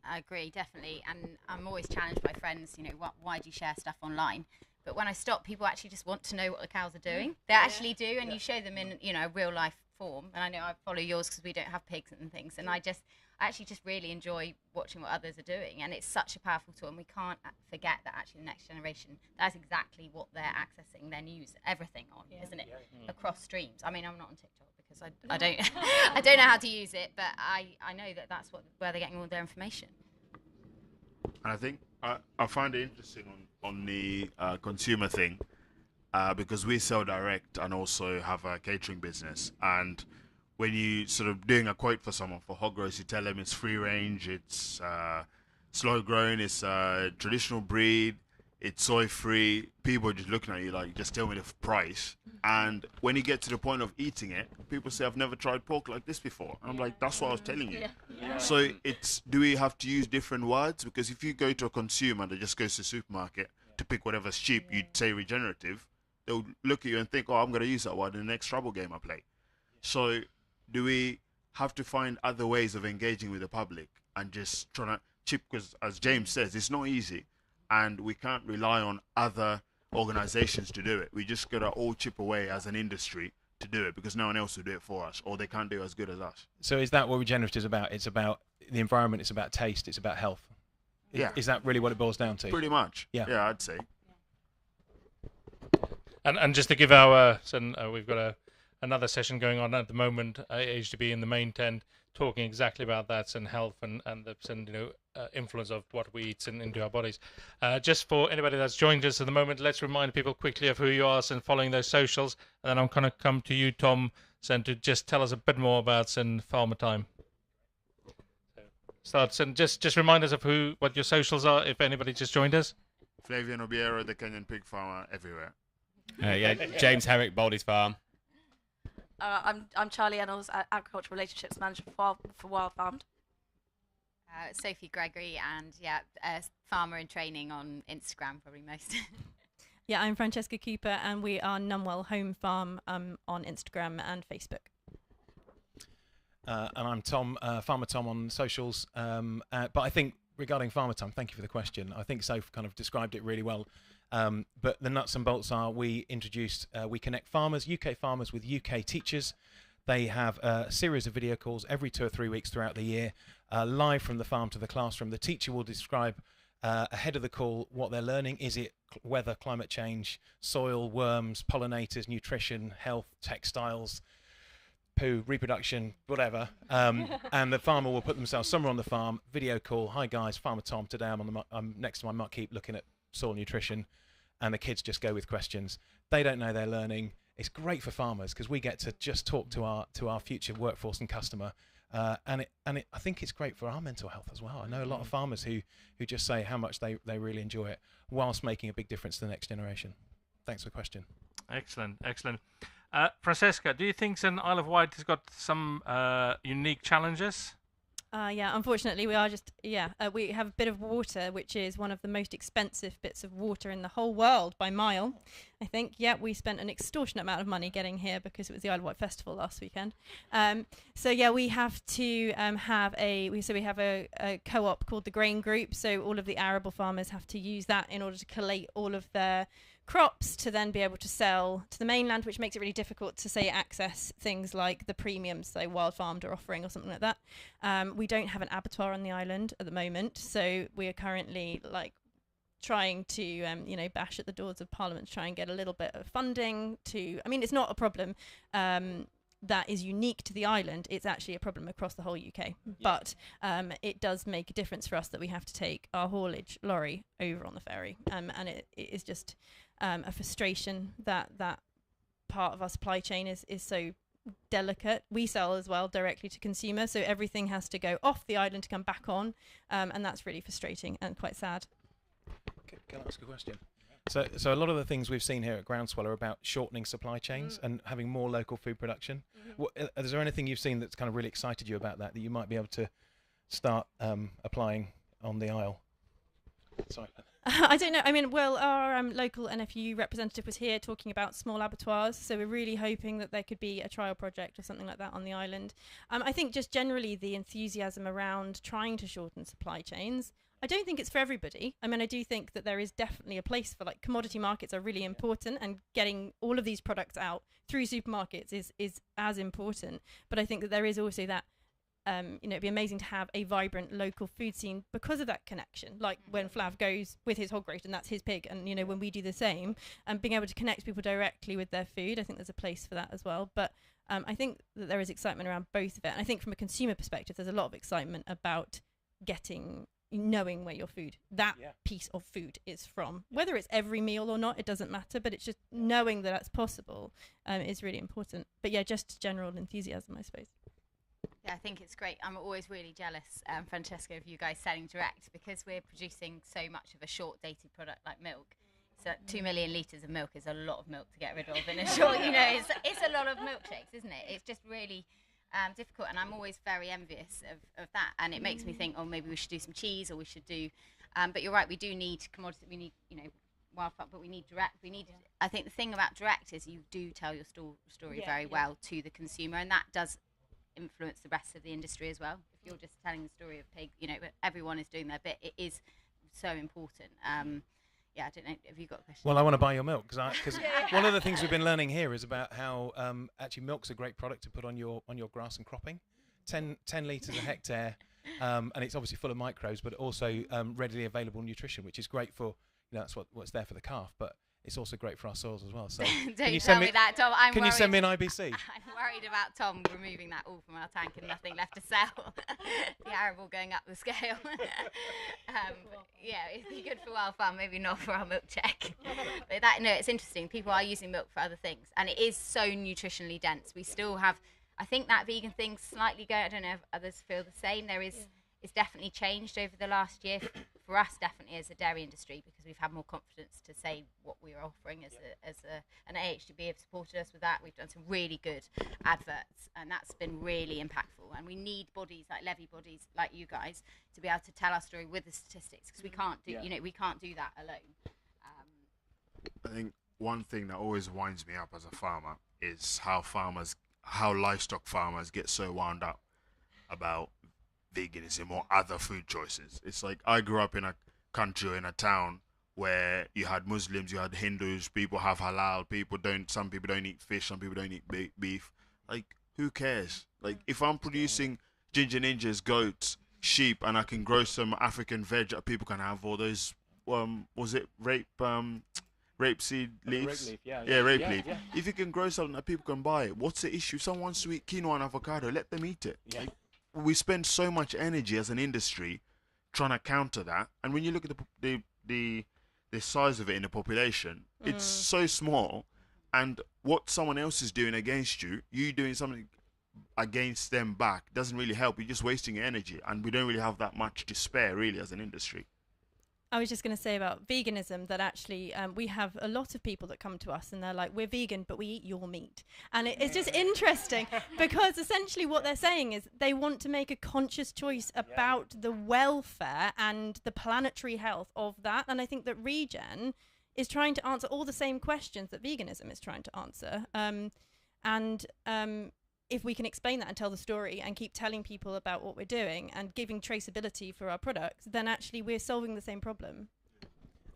I agree, definitely. And I'm always challenged by friends. Why do you share stuff online? But when I stop, people actually just want to know what the cows are doing. They actually do, and you show them in a real life form. And I know I follow yours because we don't have pigs and things, and I actually just really enjoy watching what others are doing, and it's such a powerful tool, and we can't forget that actually the next generation, that's exactly what they're accessing their news, everything on, isn't it? Across streams. I mean, I'm not on TikTok because I don't I don't know how to use it, but I know that that's where they're getting all their information. And I think I find it interesting on the consumer thing, because we sell direct and also have a catering business. And when you sort of doing a quote for someone for hog roast, you tell them it's free range, it's slow grown, it's traditional breed, it's soy free. People are just looking at you like, just tell me the price. And when you get to the point of eating it, people say, I've never tried pork like this before. And I'm like, that's what I was telling you. So do we have to use different words? Because if you go to a consumer that just goes to the supermarket to pick whatever's cheap, you'd say regenerative, they'll look at you and think, oh, I'm going to use that word in the next trouble game I play. So do we have to find other ways of engaging with the public and just trying to chip? Because as James says, it's not easy, and we can't rely on other organizations to do it. We just got to all chip away as an industry to do it, because no one else will do it for us, or they can't do it as good as us. So is that what regenerative is about? It's about the environment, it's about taste, it's about health. Yeah. Is that really what it boils down to? Pretty much. Yeah, I'd say. And just to give our we've got another session going on at the moment, AHDB in the main tent, talking exactly about that and health and the influence of what we eat into our bodies. Just for anybody that's joined us at the moment, let's remind people quickly of who you are and following those socials, and then I'm going to come to you, Tom, to just tell us a bit more about Farmer Time. Starts and just remind us of what your socials are if anybody just joined us. Flavian Obiero, the Kenyan pig farmer, everywhere. James Herrick, Baldy's Farm. I'm Charlie Ennals, Agricultural Relationships Manager for Wild Farmed. Sophie Gregory, and farmer in training on Instagram, probably most. Yeah, I'm Francesca Cooper, and we are Numwell Home Farm on Instagram and Facebook. And I'm Tom, Farmer Tom on socials. But I think regarding Farmer Time, thank you for the question. I think Soph kind of described it really well. But the nuts and bolts are we connect farmers, UK farmers, with UK teachers. They have a series of video calls every 2 or 3 weeks throughout the year, live from the farm to the classroom. The teacher will describe ahead of the call what they're learning. Is it weather, climate change, soil, worms, pollinators, nutrition, health, textiles, poo, reproduction, whatever. And the farmer will put themselves somewhere on the farm, video call. Hi guys, Farmer Tom. Today I'm next to my muck heap looking at soil nutrition, and the kids just go with questions. They don't know they're learning. It's great for farmers because we get to just talk to our future workforce and customer, and I think it's great for our mental health as well. I know a lot of farmers who just say how much they really enjoy it, whilst making a big difference to the next generation. Thanks for the question. Excellent. Francesca, do you think St Isle of Wight has got some unique challenges? Yeah, unfortunately we have a bit of water, which is one of the most expensive bits of water in the whole world by mile, I think. Yeah, we spent an extortionate amount of money getting here because it was the Isle of Wight Festival last weekend. So yeah, we have to have a co-op called the Grain Group. So all of the arable farmers have to use that in order to collate all of their crops to then be able to sell to the mainland, which makes it really difficult to say access things like the premiums so Wild Farmed are offering or something like that. We don't have an abattoir on the island at the moment, so we are currently trying to bash at the doors of Parliament to try and get a little bit of funding it's not a problem that is unique to the island. It's actually a problem across the whole UK. But it does make a difference for us that we have to take our haulage lorry over on the ferry, and it is just a frustration that part of our supply chain is so delicate. We sell as well directly to consumer, so everything has to go off the island to come back on, and that's really frustrating and quite sad. Can I ask a question? So a lot of the things we've seen here at Groundswell are about shortening supply chains and having more local food production. Is there anything you've seen that's kind of really excited you about that you might be able to start applying on the Isle? Sorry. I don't know. Our local NFU representative was here talking about small abattoirs, so we're really hoping that there could be a trial project or something like that on the island. I think just generally the enthusiasm around trying to shorten supply chains, I don't think it's for everybody. I do think that there is definitely a place for commodity markets are really important, and getting all of these products out through supermarkets is as important. But I think that there is also that it'd be amazing to have a vibrant local food scene because of that connection. Like when Flav goes with his hog roast and that's his pig, and when we do the same, and being able to connect people directly with their food, I think there's a place for that as well. But I think that there is excitement around both of it. And I think from a consumer perspective, there's a lot of excitement about knowing where your food, piece of food is from. Whether it's every meal or not, it doesn't matter, but it's just knowing that that's possible is really important. But yeah, just general enthusiasm, I suppose. Yeah, I think it's great. I'm always really jealous, Francesca, of you guys selling direct, because we're producing so much of a short-dated product like milk. So 2 million litres of milk is a lot of milk to get rid of in a short, it's a lot of milkshakes, isn't it? It's just really difficult, and I'm always very envious of that, and it makes me think, maybe we should do some cheese, or we should do but you're right, we do need commodity, we need wild farm, but we need direct. I think the thing about direct is you do tell your story very well to the consumer, and that does influence the rest of the industry as well. If you're just telling the story of pig, everyone is doing their bit. It is so important. I don't know. Have you got a question? Well, I want to buy your milk because one of the things we've been learning here is about how actually milk's a great product to put on your grass and cropping. 10 litres a hectare, and it's obviously full of microbes, but also readily available nutrition, which is great for that's what's there for the calf, but it's also great for our soils as well. So can you send me that, Tom? Can you send me an IBC? I'm worried about Tom removing that all from our tank and nothing left to sell. The arable going up the scale. It'd be good for Wild Farm, maybe not for our milk check. But it's interesting. People are using milk for other things, and it is so nutritionally dense. We still have, I think that vegan thing slightly going. I don't know if others feel the same. It's definitely changed over the last year. For us, definitely as a dairy industry, because we've had more confidence to say what we are offering and AHDB have supported us with that. We've done some really good adverts, and that's been really impactful. And we need bodies like levy bodies like you guys to be able to tell our story with the statistics, because we can't do we can't do that alone. I think one thing that always winds me up as a farmer is how livestock farmers get so wound up about veganism or other food choices. It's like I grew up in a country or in a town where you had Muslims, you had Hindus, people have halal, some people don't eat fish, some people don't eat beef. Like, who cares? Like, if I'm producing ginger ninjas, goats, sheep, and I can grow some African veg that people can have, all those, was it rape seed leaves? Rape leaf, rape leaf. Yeah. If you can grow something that people can buy, what's the issue? If someone wants to eat quinoa and avocado, let them eat it. Yeah. Like, we spend so much energy as an industry trying to counter that, and when you look at the size of it in the population, it's so small, and what someone else is doing against you doing something against them back doesn't really help. You're just wasting your energy, and we don't really have that much to spare really as an industry. I was just going to say about veganism that actually we have a lot of people that come to us and they're like, we're vegan, but we eat your meat. And it's just interesting because essentially what they're saying is they want to make a conscious choice about the welfare and the planetary health of that. And I think that Regen is trying to answer all the same questions that veganism is trying to answer. If we can explain that and tell the story and keep telling people about what we're doing and giving traceability for our products, then actually we're solving the same problem.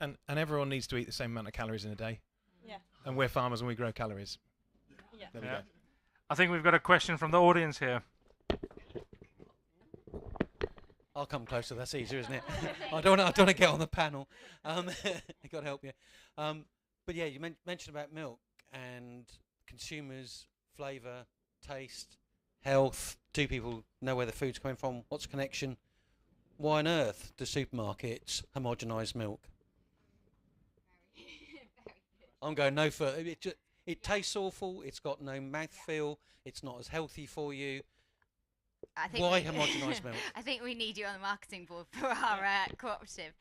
And everyone needs to eat the same amount of calories in a day. Yeah. And we're farmers and we grow calories. Yeah. There we go. I think we've got a question from the audience here. I'll come closer. That's easier, isn't it? I don't want to get on the panel. I got to help you. But yeah, you mentioned about milk and consumers, flavour, taste, health. Do people know where the food's coming from? What's the connection? Why on earth do supermarkets homogenise milk? I'm going no further. It tastes awful. It's got no mouthfeel. It's not as healthy for you. Why homogenise milk? I think we need you on the marketing board for our cooperative.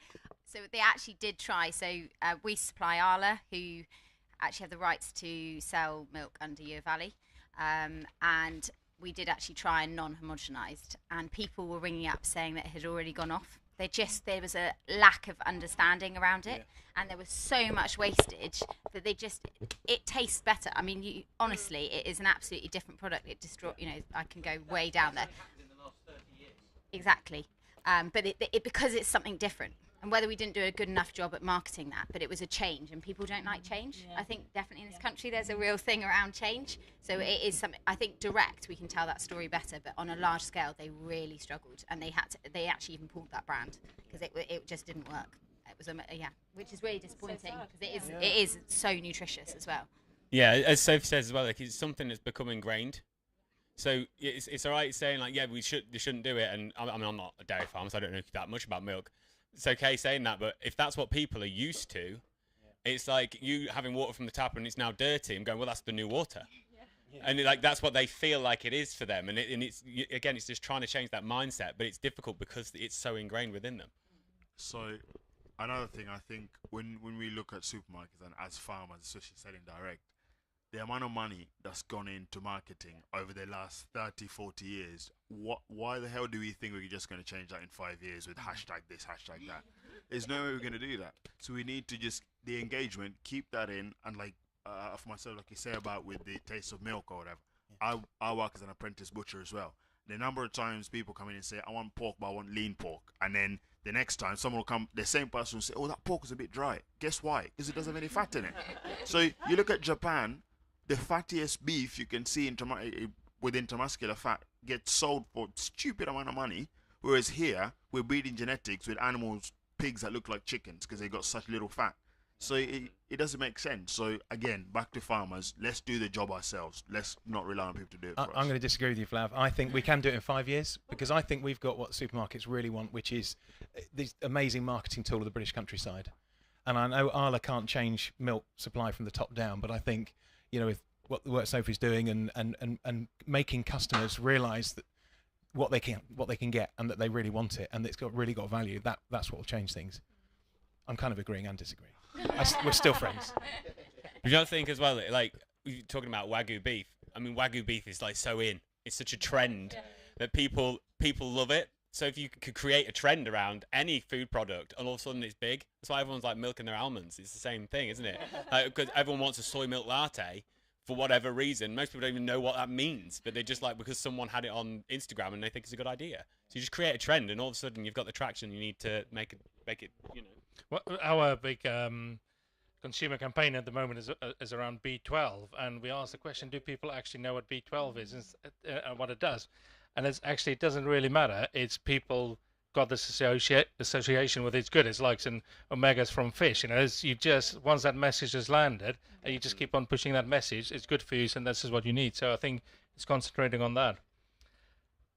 So they actually did try. So we supply Arla, who actually have the rights to sell milk under Your Valley. And we did actually try non-homogenised, and people were ringing up saying that it had already gone off. There was a lack of understanding around it, and there was so much wastage that it tastes better. I mean, honestly, it is an absolutely different product. It I can go way down there. Exactly, but because it's something different. And whether we didn't do a good enough job at marketing that, but it was a change, and people don't like change. I think definitely in this country there's a real thing around change. So it is something, I think direct we can tell that story better, but on a large scale they really struggled, and they actually even pulled that brand because it just didn't work. It was which is really disappointing because it is so nutritious as well. Yeah, as Sophie says as well, like it's something that's become ingrained. So it's all right saying like, yeah, they shouldn't do it, and I mean I'm not a dairy farmer, so I don't know that much about milk. It's okay saying that, but if that's what people are used to, it's like you having water from the tap and it's now dirty and going, well, that's the new water. And that's what they feel like it is for them. And it's just trying to change that mindset, but it's difficult because it's so ingrained within them. So another thing, I think when we look at supermarkets and as farmers, especially selling direct, the amount of money that's gone into marketing over the last 30, 40 years, why the hell do we think we're just going to change that in 5 years with hashtag this, hashtag that? There's no way we're going to do that. So we need to just, the engagement, keep that in, and for myself, like you say about with the taste of milk or whatever, I work as an apprentice butcher as well. The number of times people come in and say, I want pork, but I want lean pork. And then the next time someone will come, the same person will say, oh, that pork is a bit dry. Guess why? Because it doesn't have any fat in it. So you look at Japan, the fattiest beef you can see with intramuscular fat gets sold for stupid amount of money, whereas here we're breeding genetics with pigs that look like chickens because they got such little fat. So it doesn't make sense. So again, back to farmers, let's do the job ourselves. Let's not rely on people to do it for us. I'm going to disagree with you, Flav. I think we can do it in 5 years because I think we've got what supermarkets really want, which is this amazing marketing tool of the British countryside. And I know Arla can't change milk supply from the top down, but I think with what the work Sophie's doing and making customers realise that what they can get and that they really want it and it's really got value, that's what will change things. I'm kind of agreeing and disagreeing. We're still friends. You don't think as well, like you're talking about Wagyu beef. I mean, Wagyu beef is like so in. It's such a trend that people love it. So if you could create a trend around any food product and all of a sudden it's big, that's why everyone's like milking their almonds. It's the same thing, isn't it? Because everyone wants a soy milk latte for whatever reason. Most people don't even know what that means, but they just because someone had it on Instagram and they think it's a good idea. So you just create a trend and all of a sudden you've got the traction you need to make it, Well, our big consumer campaign at the moment is around B12, and we asked the question: do people actually know what B12 is and what it does? And it doesn't really matter. It's people got this association with it's good. It's like some omegas from fish. Once that message has landed, and you just keep on pushing that message, it's good for you, and this is what you need. So I think it's concentrating on that.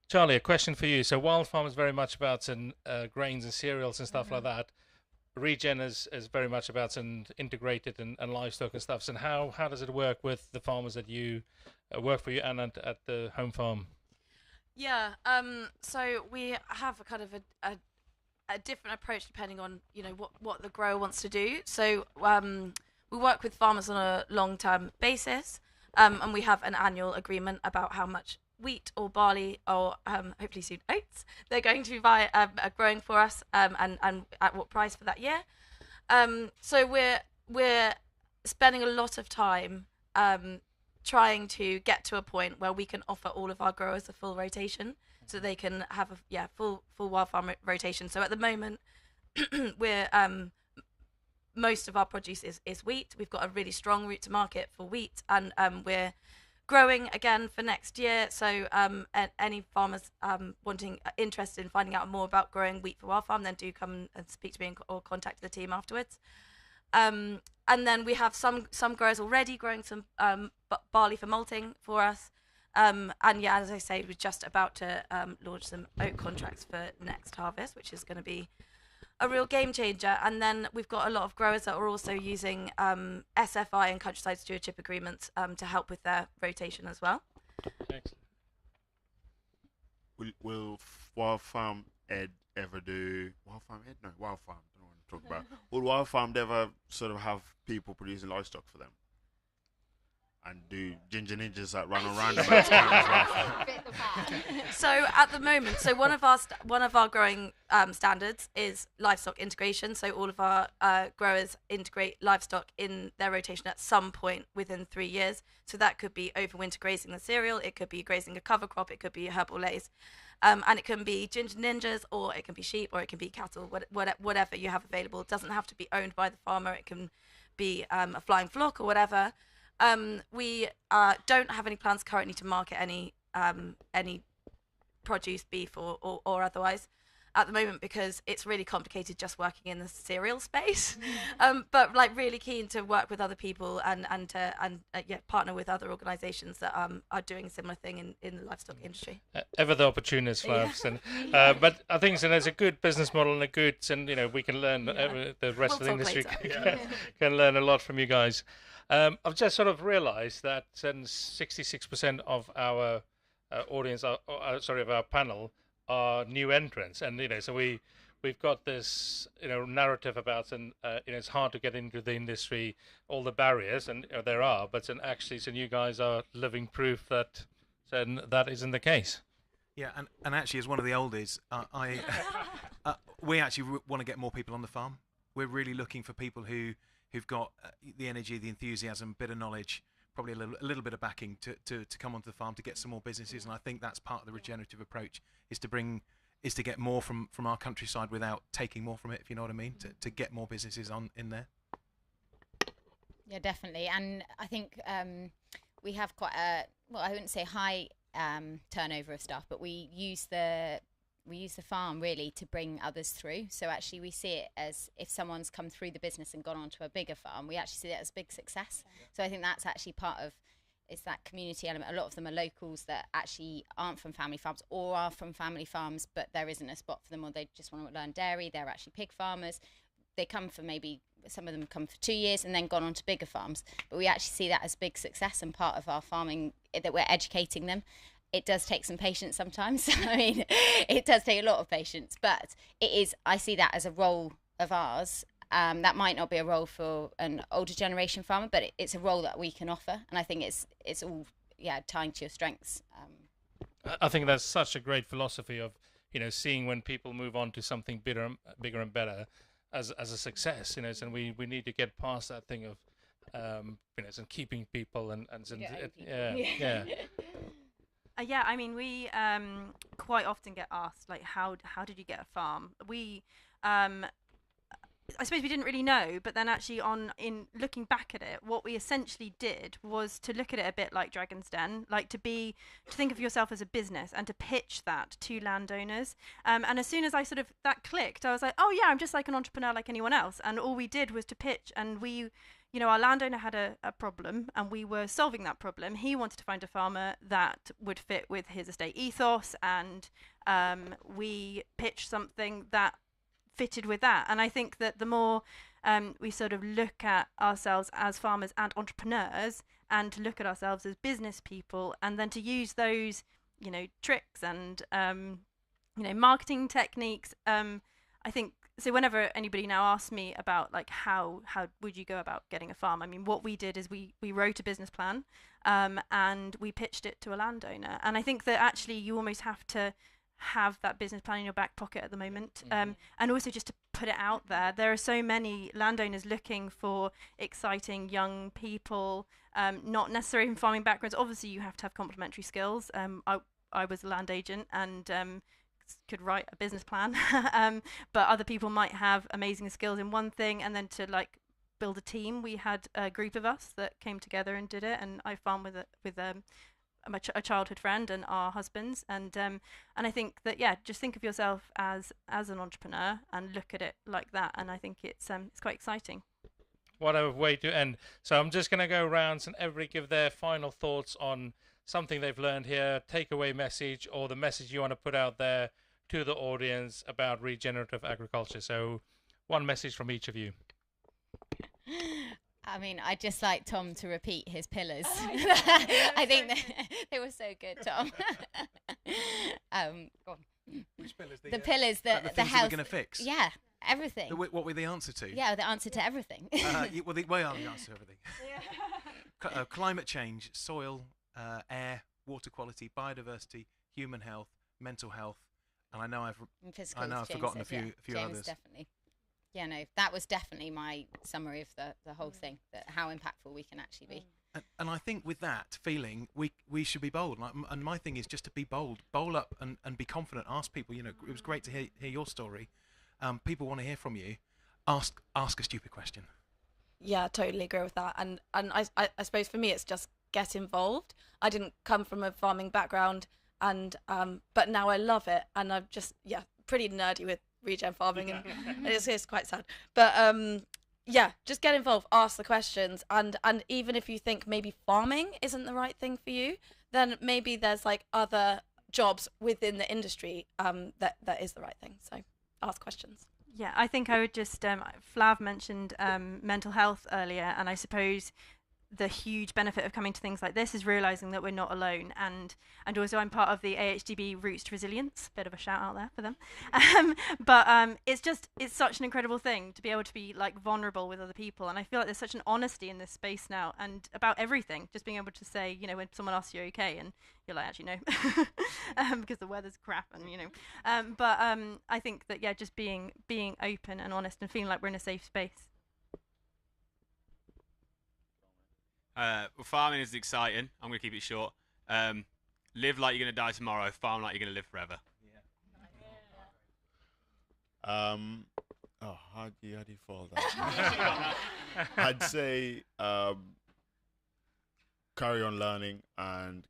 Charlie, a question for you. So Wild Farm is very much about grains and cereals and stuff like that. Regen is very much about integrated and livestock and stuff. So how does it work with the farmers that you work for you and at the home farm? Yeah, so we have a kind of a different approach depending on what the grower wants to do. So we work with farmers on a long-term basis, and we have an annual agreement about how much wheat or barley or hopefully soon oats they're going to buy growing for us, and at what price for that year. So we're spending a lot of time trying to get to a point where we can offer all of our growers a full rotation, so they can have a full wild farm rotation. So at the moment, we're most of our produce is wheat. We've got a really strong route to market for wheat, and we're growing again for next year. So any farmers interested in finding out more about growing wheat for wild farm, then do come and speak to me or contact the team afterwards. And then we have some growers already growing some barley for malting for us. And yeah, as I say, we're just about to launch some oat contracts for next harvest, which is going to be a real game changer. And then we've got a lot of growers that are also using SFI and countryside stewardship agreements to help with their rotation as well. Excellent. Will Wild Farm Ed ever do Wild Farm Ed? No, Wild Farm. I don't know what I'm talking about. Will Wild Farm ever sort of have people producing livestock for them? And do ginger ninjas that run around about So at the moment, one of our growing standards is livestock integration. So all of our growers integrate livestock in their rotation at some point within 3 years. So that could be overwinter grazing the cereal, it could be grazing a cover crop, it could be herbal lays, and it can be ginger ninjas, or it can be sheep, or it can be cattle, whatever you have available. It doesn't have to be owned by the farmer. It can be a flying flock or whatever. We don't have any plans currently to market any produce, beef or otherwise at the moment, because it's really complicated just working in the cereal space. But really keen to work with other people and partner with other organisations that are doing a similar thing in the livestock industry. Ever the opportunist, Flavs. But I think there's a good business model and we can learn. The rest of the industry can learn a lot from you guys. I've just sort of realised that 66% of our audience, of our panel, are new entrants, and so we've got this narrative about it's hard to get into the industry, all the barriers, and there are, but actually, you guys are living proof that that isn't the case. Yeah, and actually, as one of the oldies, we actually want to get more people on the farm. We're really looking for people who've got the energy, the enthusiasm, bit of knowledge, probably a little bit of backing to come onto the farm to get some more businesses. And I think that's part of the regenerative approach, is to get more from our countryside without taking more from it, if you know what I mean, to get more businesses in there. Yeah, definitely. And I think we have quite I wouldn't say high turnover of staff, but we use the farm really to bring others through. So actually we see it as, if someone's come through the business and gone on to a bigger farm, we actually see that as big success. So I think that's actually part of, it's that community element. A lot of them are locals that actually aren't from family farms, or are from family farms but there isn't a spot for them, or they just want to learn dairy. They're actually pig farmers. They come for some of them come for 2 years and then gone on to bigger farms. But we actually see that as big success and part of our farming, that we're educating them. It does take some patience sometimes. I mean, it does take a lot of patience, but I see that as a role of ours. That might not be a role for an older generation farmer, but it's a role that we can offer. And I think it's all, tying to your strengths. I think that's such a great philosophy of, seeing when people move on to something bigger and better as a success, and we need to get past that thing of, and keeping people and Yeah, I mean, we quite often get asked, like, how did you get a farm? We I suppose we didn't really know, but then actually in looking back at it, what we essentially did was to look at it a bit like Dragon's Den, like to think of yourself as a business and to pitch that to landowners. And as soon as I sort of that clicked, I was like, oh yeah, I'm just like an entrepreneur like anyone else. And all we did was to pitch, and our landowner had a problem and we were solving that problem. He wanted to find a farmer that would fit with his estate ethos, and we pitched something that fitted with that. And I think that the more we sort of look at ourselves as farmers and entrepreneurs, and to look at ourselves as business people, and then to use those, tricks and marketing techniques, I think. So whenever anybody now asks me about like how would you go about getting a farm, I mean, what we did is we wrote a business plan, and we pitched it to a landowner. And I think that actually you almost have to have that business plan in your back pocket at the moment, and also just to put it out there. There are so many landowners looking for exciting young people, not necessarily in farming backgrounds. Obviously you have to have complementary skills. I was a land agent and could write a business plan, but other people might have amazing skills in one thing, and then to like build a team. We had a group of us that came together and did it, and I farmed with a childhood friend and our husbands, and I think that just think of yourself as an entrepreneur and look at it like that, and I think it's quite exciting. What a way to end. So I'm just going to go around and everybody give their final thoughts on something they've learned here, takeaway message, or the message you want to put out there to the audience about regenerative agriculture. So one message from each of you. I mean, I'd just like Tom to repeat his pillars. I think they were so good, Tom. Go on. Which pillars? The pillars that the the things health. that we're going to fix. Yeah, everything. What were the answer to? Yeah, the answer to everything. We are the answer to everything. Climate change, soil, air, water quality, biodiversity, human health, mental health, and I know I've forgotten a few others. Definitely. Yeah, no, that was definitely my summary of the whole thing, that how impactful we can actually be. And I think with that feeling, we should be bold. And my thing is just to be bold, bowl up and be confident. Ask people. It was great to hear your story. People want to hear from you. Ask a stupid question. Yeah, I totally agree with that. And I suppose for me, it's just get involved. I didn't come from a farming background, and but now I love it, and I'm just pretty nerdy with regen farming, and it's quite sad. But just get involved, ask the questions, and even if you think maybe farming isn't the right thing for you, then maybe there's like other jobs within the industry that is the right thing. So ask questions. Yeah, I think I would just Flav mentioned mental health earlier, and I suppose the huge benefit of coming to things like this is realizing that we're not alone, and also I'm part of the AHDB Roots to Resilience, bit of a shout out there for them, but it's such an incredible thing to be able to be like vulnerable with other people, and I feel like there's such an honesty in this space now, and about everything, just being able to say, when someone asks you okay, and you're like, actually no, because the weather's crap, and but I think that just being open and honest and feeling like we're in a safe space. Farming is exciting. I'm going to keep it short. Live like you're going to die tomorrow. Farm like you're going to live forever. How do you follow that? I'd say carry on learning, and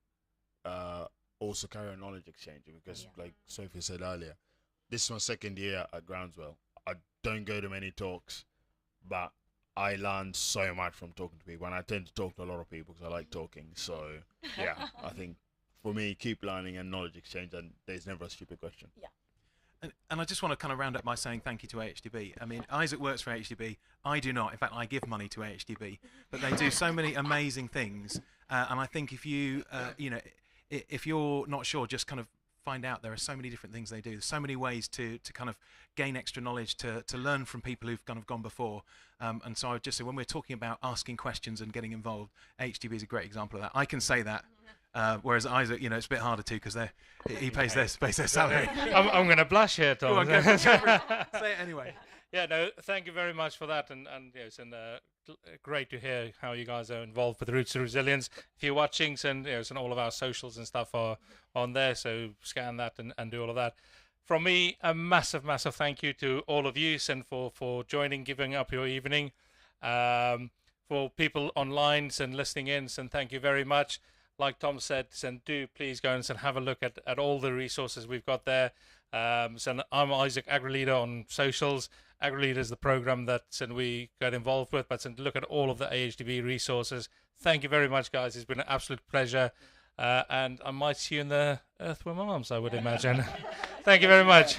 also carry on knowledge exchanging, because like Sophie said earlier, this is my second year at Groundswell. I don't go to many talks, but I learned so much from talking to people, and I tend to talk to a lot of people because I like talking. So, I think for me, keep learning and knowledge exchange, and there's never a stupid question. Yeah. And I just want to kind of round up by saying thank you to AHDB. I mean, Isaac works for AHDB. I do not. In fact, I give money to AHDB. But they do so many amazing things. And I think if you, if you're not sure, just kind of find out. There are so many different things they do. There's so many ways to kind of gain extra knowledge, to learn from people who've kind of gone before. And so I would just say, when we're talking about asking questions and getting involved, AHDB is a great example of that. I can say that. Whereas Isaac, it's a bit harder to, because he pays their salary. I'm going to blush here, Tom. Go on, say it anyway. Yeah, no, thank you very much for that, and it's great to hear how you guys are involved with Roots to Resilience. If you're watching, and all of our socials and stuff are on there, so scan that and do all of that. from me, a massive, massive thank you to all of you and for joining, giving up your evening. For people online and listening in, and thank you very much. Like Tom said, and do please go and have a look at all the resources we've got there. So I'm Isaac, AgriLeader on socials. AgriLeader is the program that we got involved with, but look at all of the AHDB resources. Thank you very much, guys. It's been an absolute pleasure. And I might see you in the earthworm arms, I would imagine. Thank you very much.